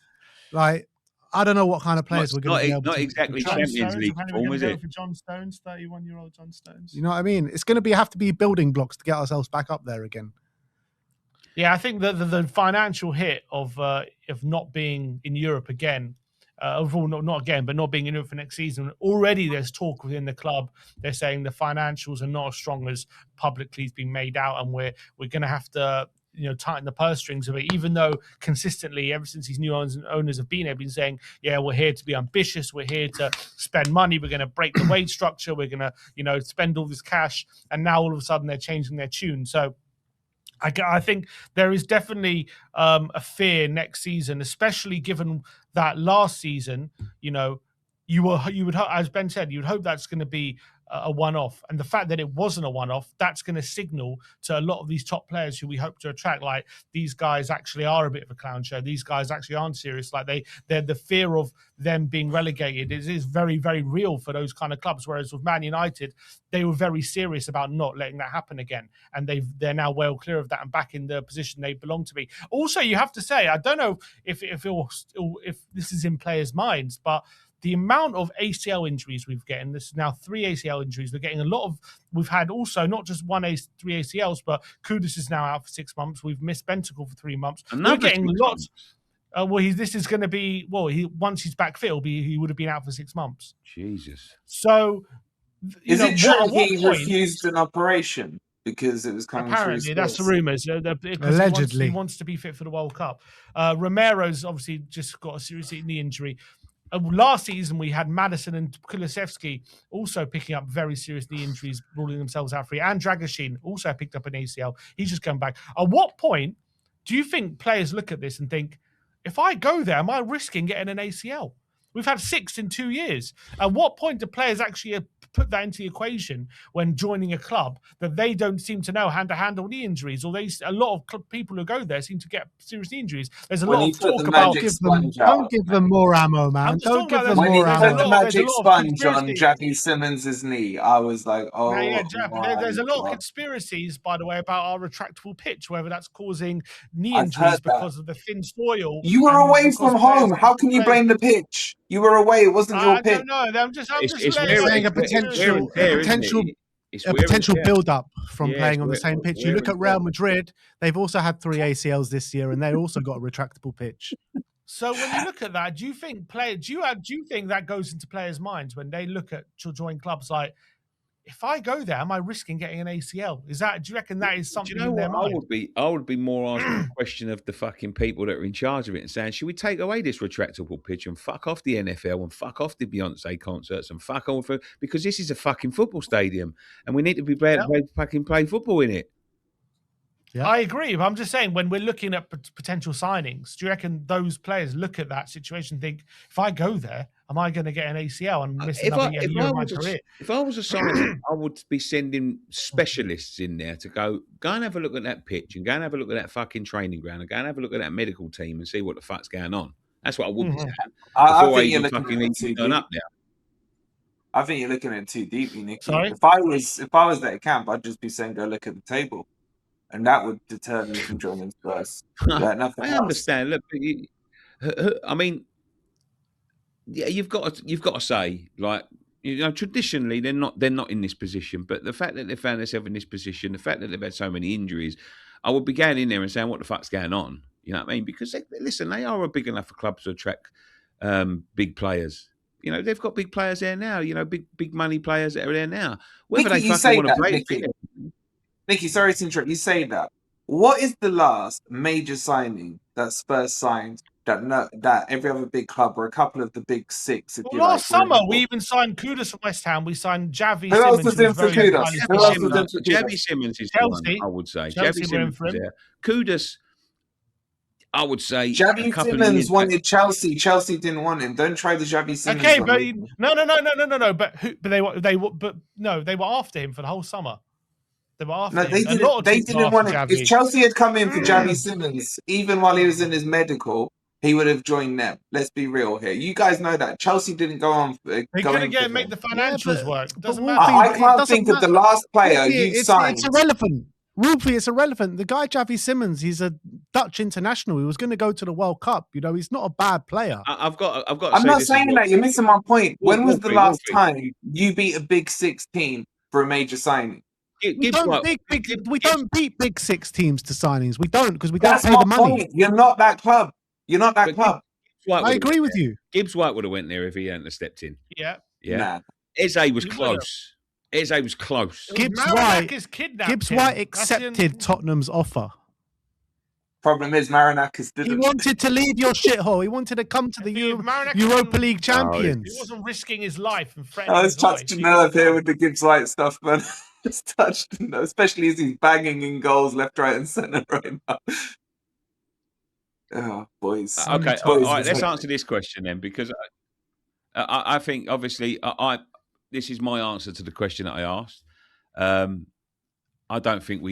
Like, I don't know what kind of players we're going to be able to. Not exactly John Champions Stones, League apparently we're form, is gonna it? go for John Stones, 31-year-old John Stones. You know what I mean? It's going to have to be building blocks to get ourselves back up there again. Yeah, I think the financial hit of not being in Europe again, overall not again, but not being in Europe for next season. Already there's talk within the club. They're saying the financials are not as strong as publicly has been made out, and we're going to have to tighten the purse strings of it. Even though consistently, ever since these new owners have been, they've been saying, yeah, we're here to be ambitious, we're here to spend money, we're going to break the wage structure, we're going to spend all this cash, and now all of a sudden they're changing their tune. So I think there is definitely a fear next season, especially given that last season, you would, as Ben said, you would hope that's going to be a one-off. And the fact that it wasn't a one-off, that's going to signal to a lot of these top players who we hope to attract, like, these guys actually are a bit of a clown show. These guys actually aren't serious. Like, they're the fear of them being relegated is very, very real for those kind of clubs. Whereas with Man United, they were very serious about not letting that happen again. And they're now well clear of that and back in the position they belong to be. Also, you have to say, I don't know if this is in players' minds, but the amount of ACL injuries we've getting, this is now 3 ACL injuries. We're getting we've had also not just 3 ACLs, but Kudus is now out for 6 months. We've missed Bentacle for 3 months. We're getting lots. This is going to be, once he's back fit, he would have been out for 6 months. Jesus. So Is it true at what he point- refused an operation because it was coming Apparently, through? that's the rumours. Allegedly. He wants to be fit for the World Cup. Romero's obviously just got a serious knee injury. Last season, we had Madison and Kulusevski also picking up very serious knee injuries, ruling themselves out free. And Dragashin also picked up an ACL. He's just come back. At what point do you think players look at this and think, if I go there, am I risking getting an ACL? We've had 6 in 2 years. At what point do players actually put that into the equation when joining a club that they don't seem to know how to handle knee injuries? Or a lot of people who go there seem to get serious knee injuries. There's a lot of talk about don't give them more ammo, man. Don't give them When he more put ammo. the magic sponge on Javi Simmons' knee, I was like, oh, there's a lot of conspiracies, by the way, about our retractable pitch, whether that's causing knee injuries because of the thin soil. You were away from home. How can you blame the pitch? You were away. It wasn't your pitch. I don't know. I'm just saying a potential build-up from playing on the same pitch. You look at Real Madrid; they've also had 3 ACLs this year, and they also got a retractable pitch. So when you look at that, do you think that goes into players' minds when they look at to join clubs like, if I go there, am I risking getting an ACL? Do you reckon that is something in their mind? I would be more asking the question of the fucking people that are in charge of it and saying, should we take away this retractable pitch and fuck off the NFL and fuck off the Beyonce concerts and fuck off, because this is a fucking football stadium and we need to be able to fucking play football in it. Yeah. I agree, but I'm just saying, when we're looking at potential signings, do you reckon those players look at that situation and think, if I go there, am I going to get an ACL and miss another year of my career? If I was a signing, I would be sending specialists in there to go and have a look at that pitch and go and have a look at that fucking training ground and go and have a look at that medical team and see what the fuck's going on. That's what I would be saying. I think you're looking at it too deep. Up there. I think you're looking at it too deeply, Nicky. Sorry? If I was there at camp, I'd just be saying, go look at the table. And that would deter me from joining Spurs. I understand. Look, I mean, yeah, you've got to say, like, traditionally they're not in this position, but the fact that they found themselves in this position, the fact that they've had so many injuries, I would be going in there and saying, what the fuck's going on? You know what I mean? Because they are a big enough club to attract big players. They've got big players there now. Big money players that are there now. Whether Nicky, they fucking want to play. Nicky, sorry to interrupt. You say that. What is the last major signing that Spurs signed that every other big club or a couple of the big 6? Last summer, we even signed Kudus from West Ham. We signed Javi Simmons. Who else was in for Kudus? Javi Simmons is the one, I would say. Javi Simmons is there. Kudus, I would say. Javi Simmons wanted Chelsea. Chelsea didn't want him. Don't try the Javi Simmons. Okay, but no. But they were after him for the whole summer. They were after him. They didn't want him. If Chelsea had come in for Javi Simmons, even while he was in his medical, he would have joined them. Let's be real here. You guys know that Chelsea didn't go on. They couldn't make the financials work. Doesn't matter. I can't think of the last player you signed. It's irrelevant. Wolfie, it's irrelevant. The guy Javi Simmons, he's a Dutch international. He was going to go to the World Cup. He's not a bad player. I've got. I'm not saying that. You're missing my point. When was the last time you beat a Big 6 team for a major signing? We don't beat Big 6 teams to signings. We don't, because we don't pay the money. Point. You're not that club. You're not that club. I agree with you. Gibbs White would have went there if he hadn't stepped in. Yeah. Nah. Eze was close. Eze was close. Gibbs White accepted Tottenham's offer. Problem is, Marinakis didn't. He wanted to leave your shithole. He wanted to come to the Europa League champions. He wasn't risking his life and threatening. I was touched a nerve here with the Gibbs White stuff, man. Just touched, especially as he's banging in goals left, right, and centre right now. Oh, boys. Okay, all right. Let's answer this question then, because I think obviously this is my answer to the question that I asked. I don't think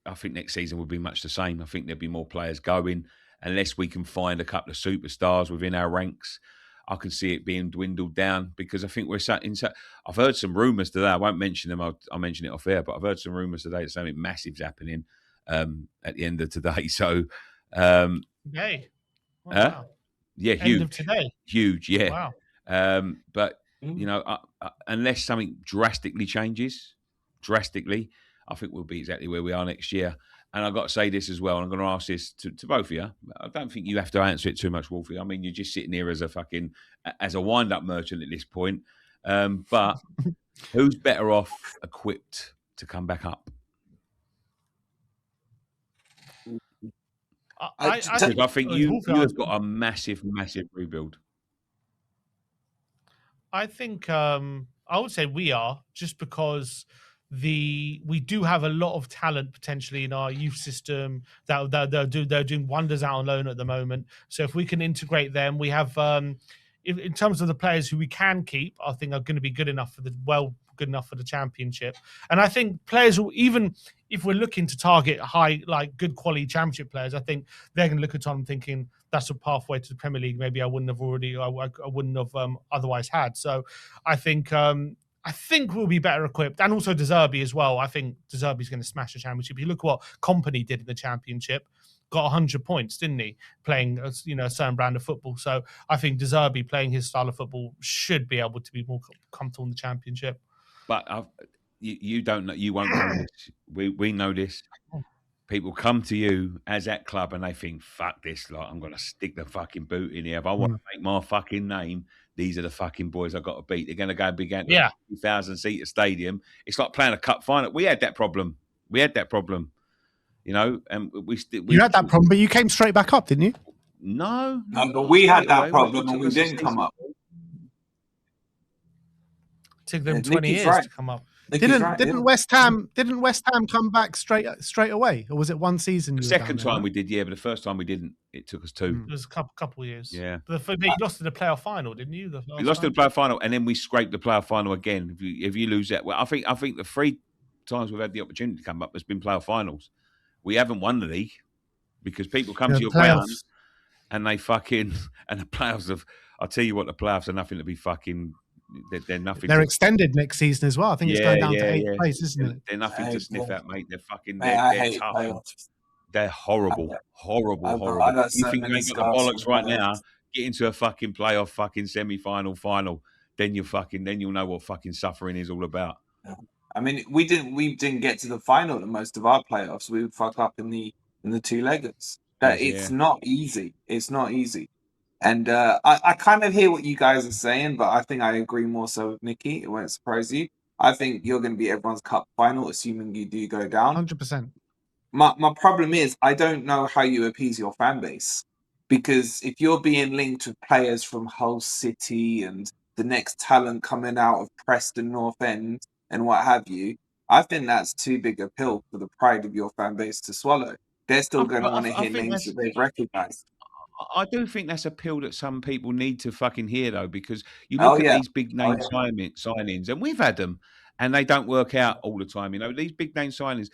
I think next season will be much the same. I think there'll be more players going unless we can find a couple of superstars within our ranks. I can see it being dwindled down because I think we're sat in. I've heard some rumours today. I won't mention them. I'll mention it off air. But I've heard some rumours today that something massive's happening at the end of today. So, today, wow. Yeah, end huge. Of today, huge. Yeah, wow. But unless something drastically changes, I think we'll be exactly where we are next year. And I've got to say this as well, and I'm going to ask this to both of you. I don't think you have to answer it too much, Wolfie. I mean, you're just sitting here as a wind-up merchant at this point. But Who's better off equipped to come back up? I think you have got a massive rebuild. I think I would say we are, just because we do have a lot of talent potentially in our youth system that they're doing wonders out on loan at the moment. So if we can integrate them, we have in terms of the players who we can keep, I think are going to be good enough for good enough for the championship. And I think players will, even if we're looking to target good quality championship players, I think they're going to look at Tottenham thinking that's a pathway to the Premier League. Maybe I wouldn't have otherwise had. So I think we'll be better equipped, and also De Zerbi as well. I think De Zerbi's going to smash the championship. You look at what Kompany did in the championship. Got 100 points, didn't he? Playing a certain brand of football. So I think De Zerbi playing his style of football should be able to be more comfortable in the championship. But you don't know. You won't know this. We know this. People come to you as that club and they think, "Fuck this! Like, I'm going to stick the fucking boot in here. If I want to make my fucking name, these are the fucking boys I've got to beat. They're going to go big at a 2,000-seater stadium. It's like playing a cup final. We had that problem. And you had that problem, but you came straight back up, didn't you? No, but we had that problem and we didn't come up. Took them 20 years to come up. Didn't West Ham come back straight away, or was it one season? The second time we did, but the first time we didn't. It took us 2. It was a couple of years. Yeah, but you lost in the playoff final, didn't you? We lost in the playoff final, and then we scraped the playoff final again. If you lose that, well, I think the 3 times we've had the opportunity to come up has been playoff finals. We haven't won the league because people come to your ground and they fucking and the playoffs have. I'll tell you what, the playoffs are nothing to be fucking. They're nothing. They're extended next season as well. I think it's going down to 8th place, isn't it? They're nothing to sniff at, mate. They're fucking. They're tough. They're horrible. You think you ain't got the bollocks right now? Get into a fucking playoff, fucking semi-final, then you'll know what fucking suffering is all about. I mean, we didn't get to the final in most of our playoffs. We would fuck up in the 2-leggers. It's not easy. It's not easy. And I kind of hear what you guys are saying, but I think I agree more so with Nicky. It won't surprise you. I think you're going to be everyone's cup final, assuming you do go down. 100%. My problem is I don't know how you appease your fan base, because if you're being linked with players from Hull City and the next talent coming out of Preston North End and what have you, I think that's too big a pill for the pride of your fan base to swallow. They're still going to want to hear names that they've recognised. I do think that's a pill that some people need to fucking hear, though, because you look at these big name signings, and we've had them, and they don't work out all the time. These big name signings.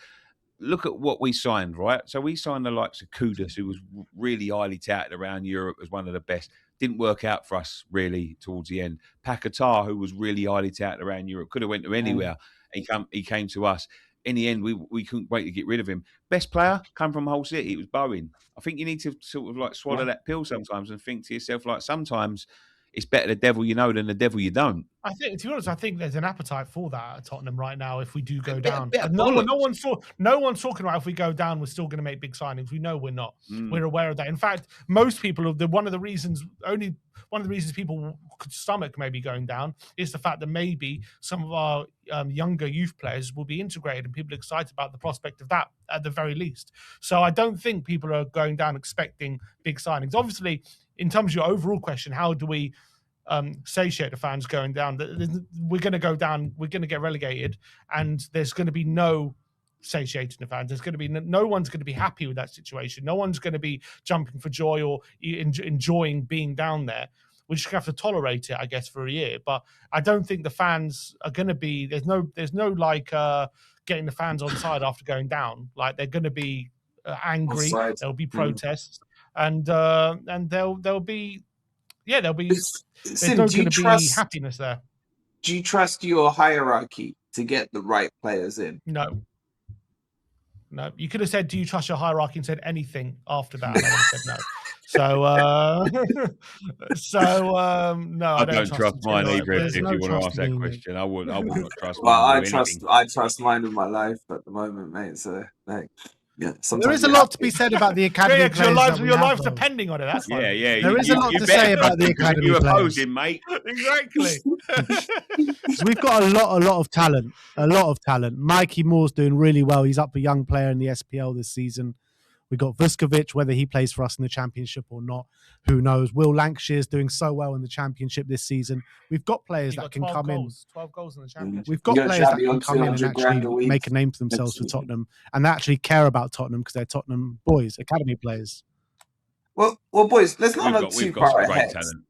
Look at what we signed, right? So we signed the likes of Kudus, who was really highly touted around Europe as one of the best. Didn't work out for us really towards the end. Paquetá, who was really highly touted around Europe, could have went to anywhere. He came to us. In the end, we couldn't wait to get rid of him. Best player come from Hull City. It was Bowen. I think you need to sort of like swallow that pill sometimes and think to yourself, like, sometimes it's better the devil you know than the devil you don't. I think, to be honest, I think there's an appetite for that at Tottenham right now. If we do go down, no one's talking about if we go down, we're still going to make big signings. We know we're not. We're aware of that. In fact, most people, one of the reasons people could stomach maybe going down is the fact that maybe some of our younger youth players will be integrated, and people are excited about the prospect of that at the very least. So I don't think people are going down expecting big signings. Obviously, in terms of your overall question, how do we satiate the fans going down? We're going to go down, we're going to get relegated, and there's going to be no satiating the fans. There's going to be no one's going to be happy with that situation. No one's going to be jumping for joy or enjoying being down there. We're just going to have to tolerate it, I guess, for a year. But I don't think the fans are going to be. There's no like getting the fans on side after going down. Like, they're going to be angry. There'll be protests, and there'll be. Yeah, there's no going to be happiness there. Do you trust your hierarchy to get the right players in? No. You could have said, "Do you trust your hierarchy?" and said anything after that. I would have said no. No, I don't trust mine either. If you want to ask that question, I would not trust. Well, I trust mine with my life at the moment, mate. So, like, Yeah, There sometimes is a you lot have to be said about the academy Yeah, players. your life's though. depending on it. That's fine. Yeah. There is a lot to say about the academy You're players. opposing, mate. Exactly. So we've got a lot of talent. Mikey Moore's doing really well. He's up a young player in the SPL this season. We got Vuskovic, whether he plays for us in the Championship or not, who knows. Will Lancashire's doing so well in the Championship this season. We've got players that can come in. 12 goals in the Championship. We've got You got players that Xavi can on come in and 200 grand a actually week. make a name for themselves for Tottenham and they actually care about Tottenham because they're Tottenham boys, academy players. Well, boys, let's not look too We've got far some great ahead. talent.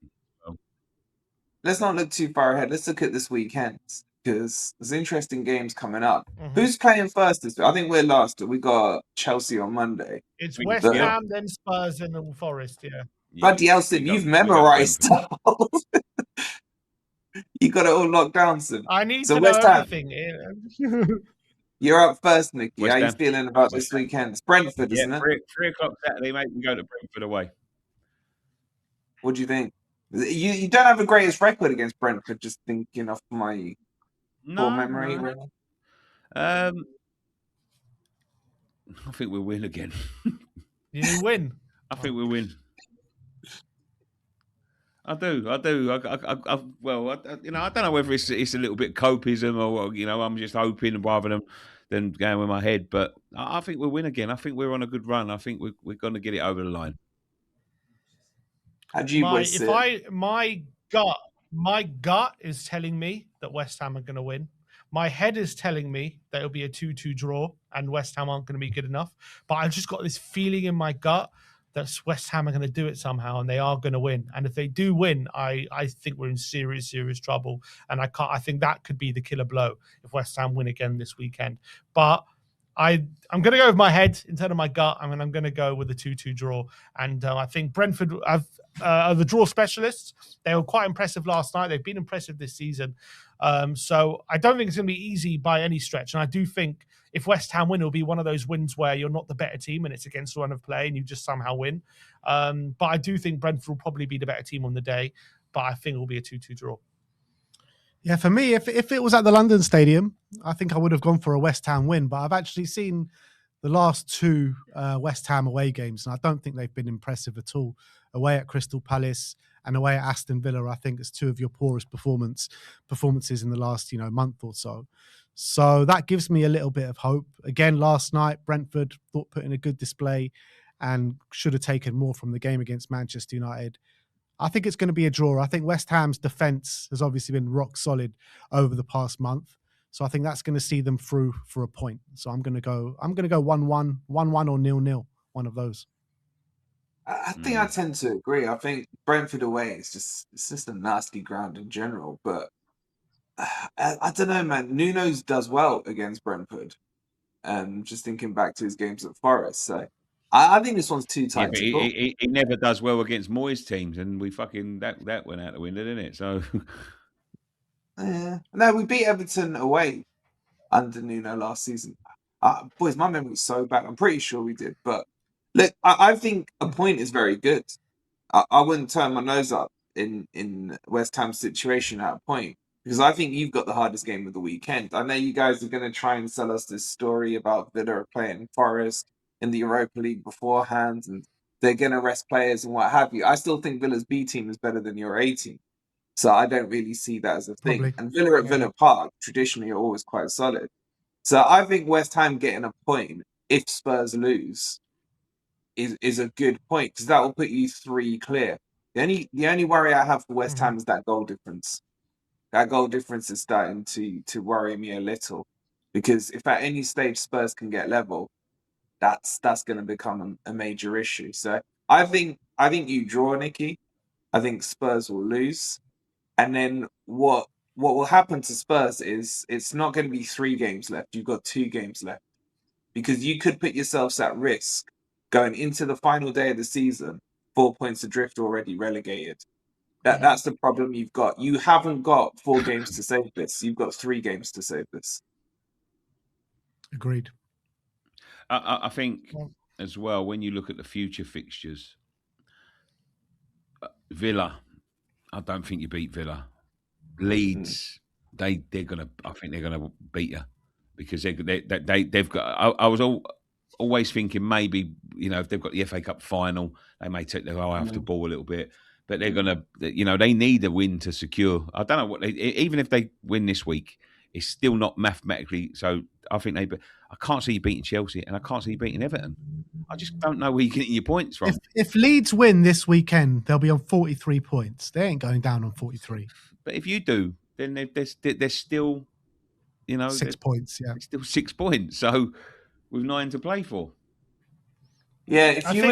Let's not look too far ahead. Let's look at this weekend because there's interesting games coming up. Mhm. Who's playing first this week? I think we're last. We got Chelsea on Monday. It's We- West Yeah. Ham, then Spurs, and then Forest. Yeah. Bloody hell, Sim, you've memorised stuff. You got it all locked down, Sim. I need So to know West Ham. everything. You're up first, Nicky. West How you Ham. feeling about West this weekend? It's Brentford, Yeah, isn't it? 3 o'clock Saturday, mate. We go to Brentford away. What do you think? You don't have the greatest record against Brentford, just thinking off my poor memory. No. Really. I think we'll win again. You win. I think we'll win. I do. Well, I don't know whether it's a little bit copism or I'm just hoping rather than going with my head. But I think we'll win again. I think we're on a good run. I think we're going to get it over the line. How do you boys see it? My gut is telling me that West Ham are going to win. My head is telling me that it'll be a 2-2 draw and West Ham aren't going to be good enough. But I've just got this feeling in my gut that West Ham are going to do it somehow and they are going to win. And if they do win, I think we're in serious trouble. And I think that could be the killer blow if West Ham win again this weekend. But I'm going to go with my head instead of my gut. I'm going to go with a 2-2 draw. And I think Brentford are the draw specialists. They were quite impressive last night. They've been impressive this season. So I don't think it's going to be easy by any stretch. And I do think if West Ham win, it'll be one of those wins where you're not the better team and it's against the run of play and you just somehow win. But I do think Brentford will probably be the better team on the day. But I think it will be a 2-2 draw. Yeah, for me, if it was at the London Stadium, I think I would have gone for a West Ham win. But I've actually seen the last 2 West Ham away games, and I don't think they've been impressive at all. Away at Crystal Palace and away at Aston Villa, I think it's 2 of your poorest performances in the last month or so. So that gives me a little bit of hope. Again, last night, Brentford put in a good display and should have taken more from the game against Manchester United. I think it's going to be a draw. I think West Ham's defence has obviously been rock solid over the past month. So I think that's going to see them through for a point. So I'm going to go 1-1, 1-1 or 0-0, one of those. I think I tend to agree. I think Brentford away it's just a nasty ground in general. But I don't know, man. Nuno's does well against Brentford. Just thinking back to his games at Forest. So I think this one's too tight to call. He never does well against Moyes teams, and we fucking that went out the window, didn't it? So yeah. No, we beat Everton away under Nuno last season. Boys, my memory's so bad. I'm pretty sure we did. But look, I think a point is very good. I wouldn't turn my nose up in West Ham's situation at a point because I think you've got the hardest game of the weekend. I know you guys are going to try and sell us this story about Villa playing Forest in the Europa League beforehand and they're going to rest players and what have you. I still think Villa's B team is better than your A team. So I don't really see that as a thing. Probably. And Villa at Villa Park traditionally are always quite solid. So I think West Ham getting a point if Spurs lose is a good point because that will put you 3 clear. The only worry I have for West Ham is that goal difference. That goal difference is starting to worry me a little because if at any stage Spurs can get level, that's going to become a major issue. So I think you draw, Nicky. I think Spurs will lose. And then what will happen to Spurs is it's not going to be 3 games left. You've got 2 games left because you could put yourselves at risk going into the final day of the season, 4 points adrift already relegated. That's the problem you've got. You haven't got 4 games to save this. You've got 3 games to save this. Agreed. I think as well, when you look at the future fixtures, Villa, I don't think you beat Villa. Leeds, I think they're gonna beat you because they've got. always thinking maybe, if they've got the FA Cup final, they may take their eye off the ball a little bit. But they're going to, they need a win to secure. I don't know even if they win this week, it's still not mathematically. So I think I can't see you beating Chelsea and I can't see you beating Everton. I just don't know where you're getting your points from. If Leeds win this weekend, they'll be on 43 points. They ain't going down on 43. But if you do, then they're still, 6 points, yeah. It's still 6 points. So with 9 to play for. Yeah, if you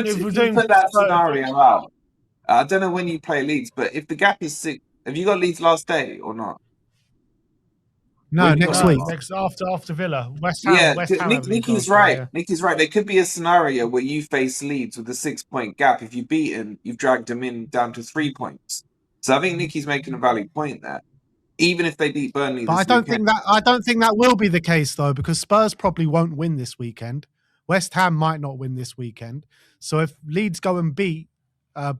put that scenario out, I don't know when you play Leeds, but if the gap is 6, have you got Leeds last day or not? No, next week. After Villa. West Ham. Nicky's right. Yeah. Nicky's right. There could be a scenario where you face Leeds with a 6-point gap. If you beat him, you've dragged them in down to 3 points. So I think Nicky's making a valid point there. Even if they beat Burnley, but I don't think that will be the case though, because Spurs probably won't win this weekend. West Ham might not win this weekend. So if Leeds go and beat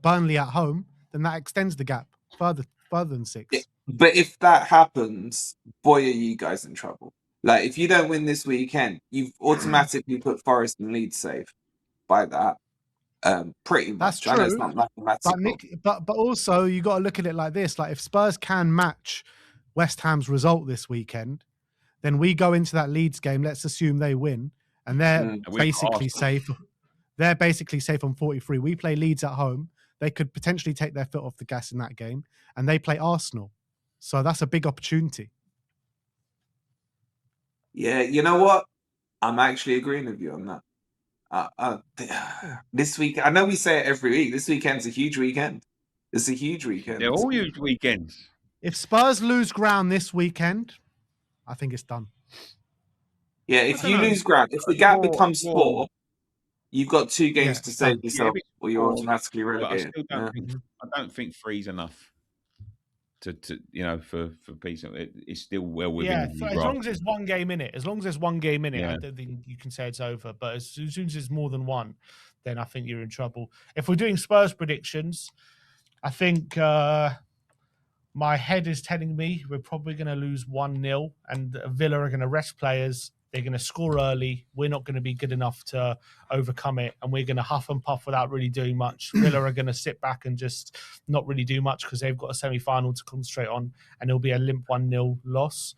Burnley at home, then that extends the gap further than 6. Yeah. But if that happens, boy, are you guys in trouble. Like, if you don't win this weekend, you've automatically put Forest and Leeds safe by that. Pretty much. That's true. I know it's not mathematical. But also, you got to look at it like this. Like, if Spurs can match West Ham's result this weekend, then we go into that Leeds game. Let's assume they win, and they're basically safe. They're basically safe on 43. We play Leeds at home. They could potentially take their foot off the gas in that game, and they play Arsenal. So that's a big opportunity. Yeah, you know what? I'm actually agreeing with you on that. This week, I know we say it every week. This weekend's a huge weekend. It's a huge weekend. They're all huge weekends. If Spurs lose ground this weekend, I think it's done. Yeah, if you lose ground, if the gap becomes 4, you've got 2 games to save yourself, or you're automatically relegated. I don't think 3's enough to for peace. It's still well within. Yeah, as long as there's 1 game in it. As long as there's 1 game in it, I don't think you can say it's over. But as soon as there's more than 1, then I think you're in trouble. If we're doing Spurs predictions, I think my head is telling me we're probably going to lose 1-0, and Villa are going to rest players. They're going to score early. We're not going to be good enough to overcome it, and we're going to huff and puff without really doing much. Villa are going to sit back and just not really do much because they've got a semi-final to concentrate on, and it'll be a limp 1-0 loss.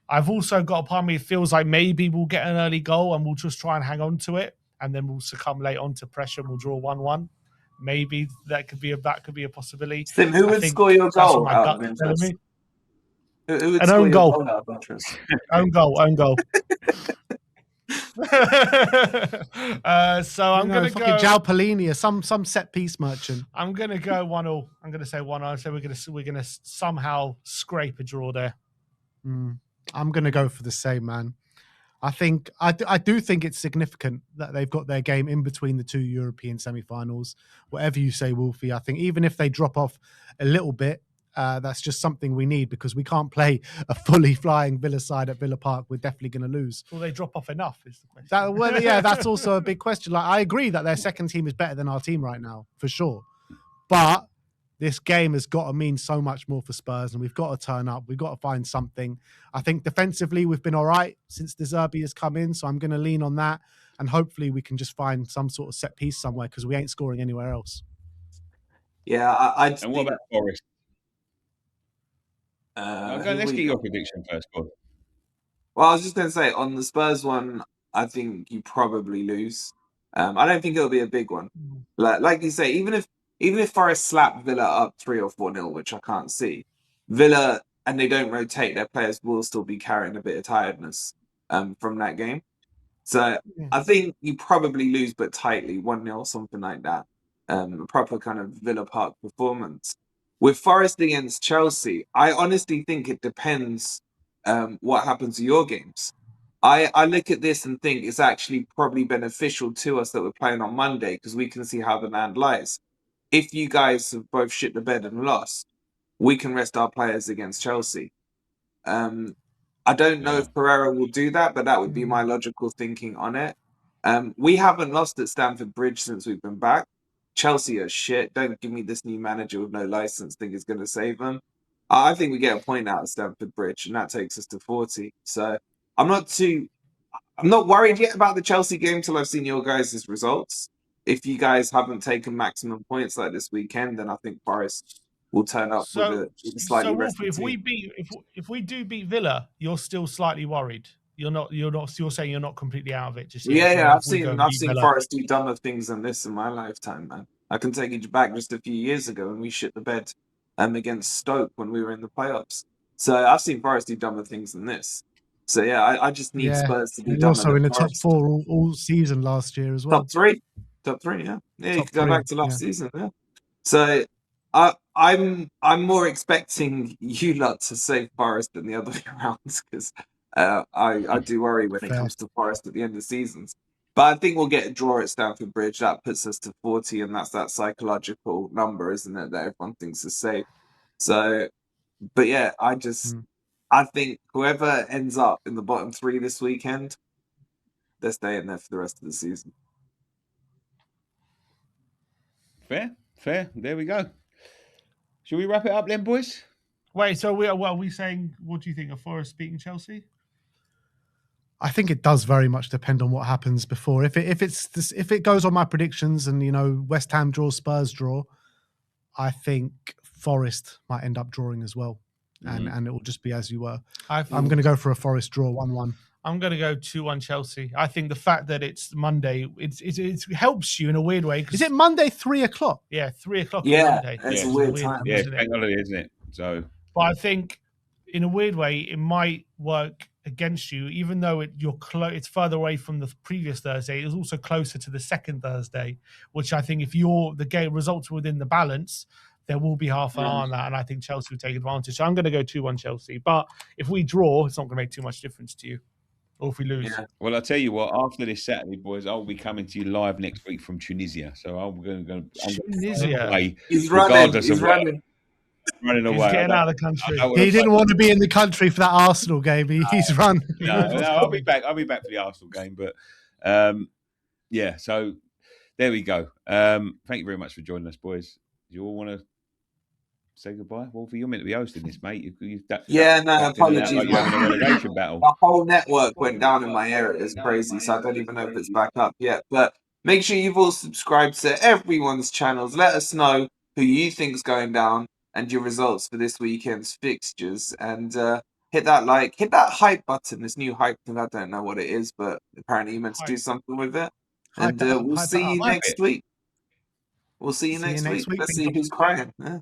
I've also got a part of me that feels like maybe we'll get an early goal and we'll just try and hang on to it, and then we'll succumb late on to pressure and we'll draw 1-1. Maybe that could be a possibility. Tim, who would score your goal? An own goal. Own goal. So I'm going to go João Palhinha, some set piece merchant. I'm going to go 1-0. I'm going to say 1-0. So we're going to somehow scrape a draw there. I'm going to go for the same, man. I do think it's significant that they've got their game in between the 2 European semi-finals. Whatever you say, Wolfie, I think even if they drop off a little bit, that's just something we need, because we can't play a fully flying Villa side at Villa Park. We're definitely going to lose. Will they drop off enough is the question. That's also a big question. Like, I agree that their second team is better than our team right now, for sure. But this game has got to mean so much more for Spurs, and we've got to turn up. We've got to find something. I think defensively we've been all right since De Zerbi has come in, so I'm going to lean on that, and hopefully we can just find some sort of set piece somewhere, because we ain't scoring anywhere else. Yeah, And what about Forest? Let's get your prediction first, Paul. Well, I was just going to say, on the Spurs one, I think you probably lose. I don't think it'll be a big one. Like you say, even if Forest slap Villa up 3 or 4-0, which I can't see, Villa, and they don't rotate, their players will still be carrying a bit of tiredness from that game. So I think you probably lose, but tightly, 1-0, something like that. A proper kind of Villa Park performance. With Forest against Chelsea, I honestly think it depends what happens to your games. I look at this and think it's actually probably beneficial to us that we're playing on Monday, because we can see how the land lies. If you guys have both shit the bed and lost, we can rest our players against Chelsea. I don't know if Pereira will do that, but that would be my logical thinking on it. We haven't lost at Stamford Bridge since we've been back. Chelsea are shit. Don't give me this new manager with no license think it's going to save them. I think we get a point out of Stamford Bridge, and that takes us to 40. So I'm not too... I'm not worried yet about the Chelsea game till I've seen your guys' results. If you guys haven't taken maximum points like this weekend, then I think Forest will turn up with a slightly Wolfie, rested team. if we do beat Villa, you're still slightly worried. You're saying you're not completely out of it just yet. Yeah, If we go and I've beat seen Villa. Forest do dumber things than this in my lifetime, man. I can take you back just a few years ago when we shit the bed against Stoke when we were in the playoffs. So I've seen Forest do dumber things than this. So yeah, I just need Spurs to be and dumber also than in the Forest. top 4 all season last year as well. Top three, yeah. Yeah, you Top can go three, back to last season, yeah. So I'm more expecting you lot to save Forest than the other way around because I do worry when it comes to Forest at the end of seasons. But I think we'll get a draw at Stamford Bridge. That puts us to 40, and that's that psychological number, isn't it, that everyone thinks is safe. So, but yeah, I think whoever ends up in the bottom 3 this weekend, they're staying there for the rest of the season. Fair. There we go. Shall we wrap it up then, boys? Wait, so are we saying, what do you think of Forest beating Chelsea? I think it does very much depend on what happens before. If it goes on my predictions and West Ham draw, Spurs draw, I think Forest might end up drawing as well, and it will just be as you were. I'm going to go for a Forest draw 1-1. I'm going to go 2-1 Chelsea. I think the fact that it's Monday, it helps you in a weird way. Is it Monday 3:00? Yeah, 3:00 Yeah, on Monday. it's a weird time. Yeah, bank holiday, isn't it? So, but I think in a weird way, it might work against you, even though it's further away from the previous Thursday. It's also closer to the second Thursday, which I think if the game results within the balance, there will be half an eye on that, and I think Chelsea will take advantage. So I'm going to go 2-1 Chelsea. But if we draw, it's not going to make too much difference to you. Or if we lose. Yeah. Well, I'll tell you what, after this Saturday, boys, I'll be coming to you live next week from Tunisia. So I'm going to Tunisia. He's running. He's running. Running away. He's getting out of the country. He didn't want to be in the country for that Arsenal game. He's run. No, I'll be back. I'll be back for the Arsenal game. But yeah, so there we go. Thank you very much for joining us, boys. Do you all want to say goodbye? Wolfie, you're meant to be hosting this, mate. Apologies. Like you're having a relegation battle. The whole network went down in my area. It's crazy. So I don't even know if it's back up yet. But make sure you've all subscribed to everyone's channels. Let us know who you think's going down and your results for this weekend's fixtures. And hit that hype button. This new hype thing. I don't know what it is, but apparently you meant to do something with it. And we'll see you next week. We'll see you next week. Let's see who's crying. Yeah.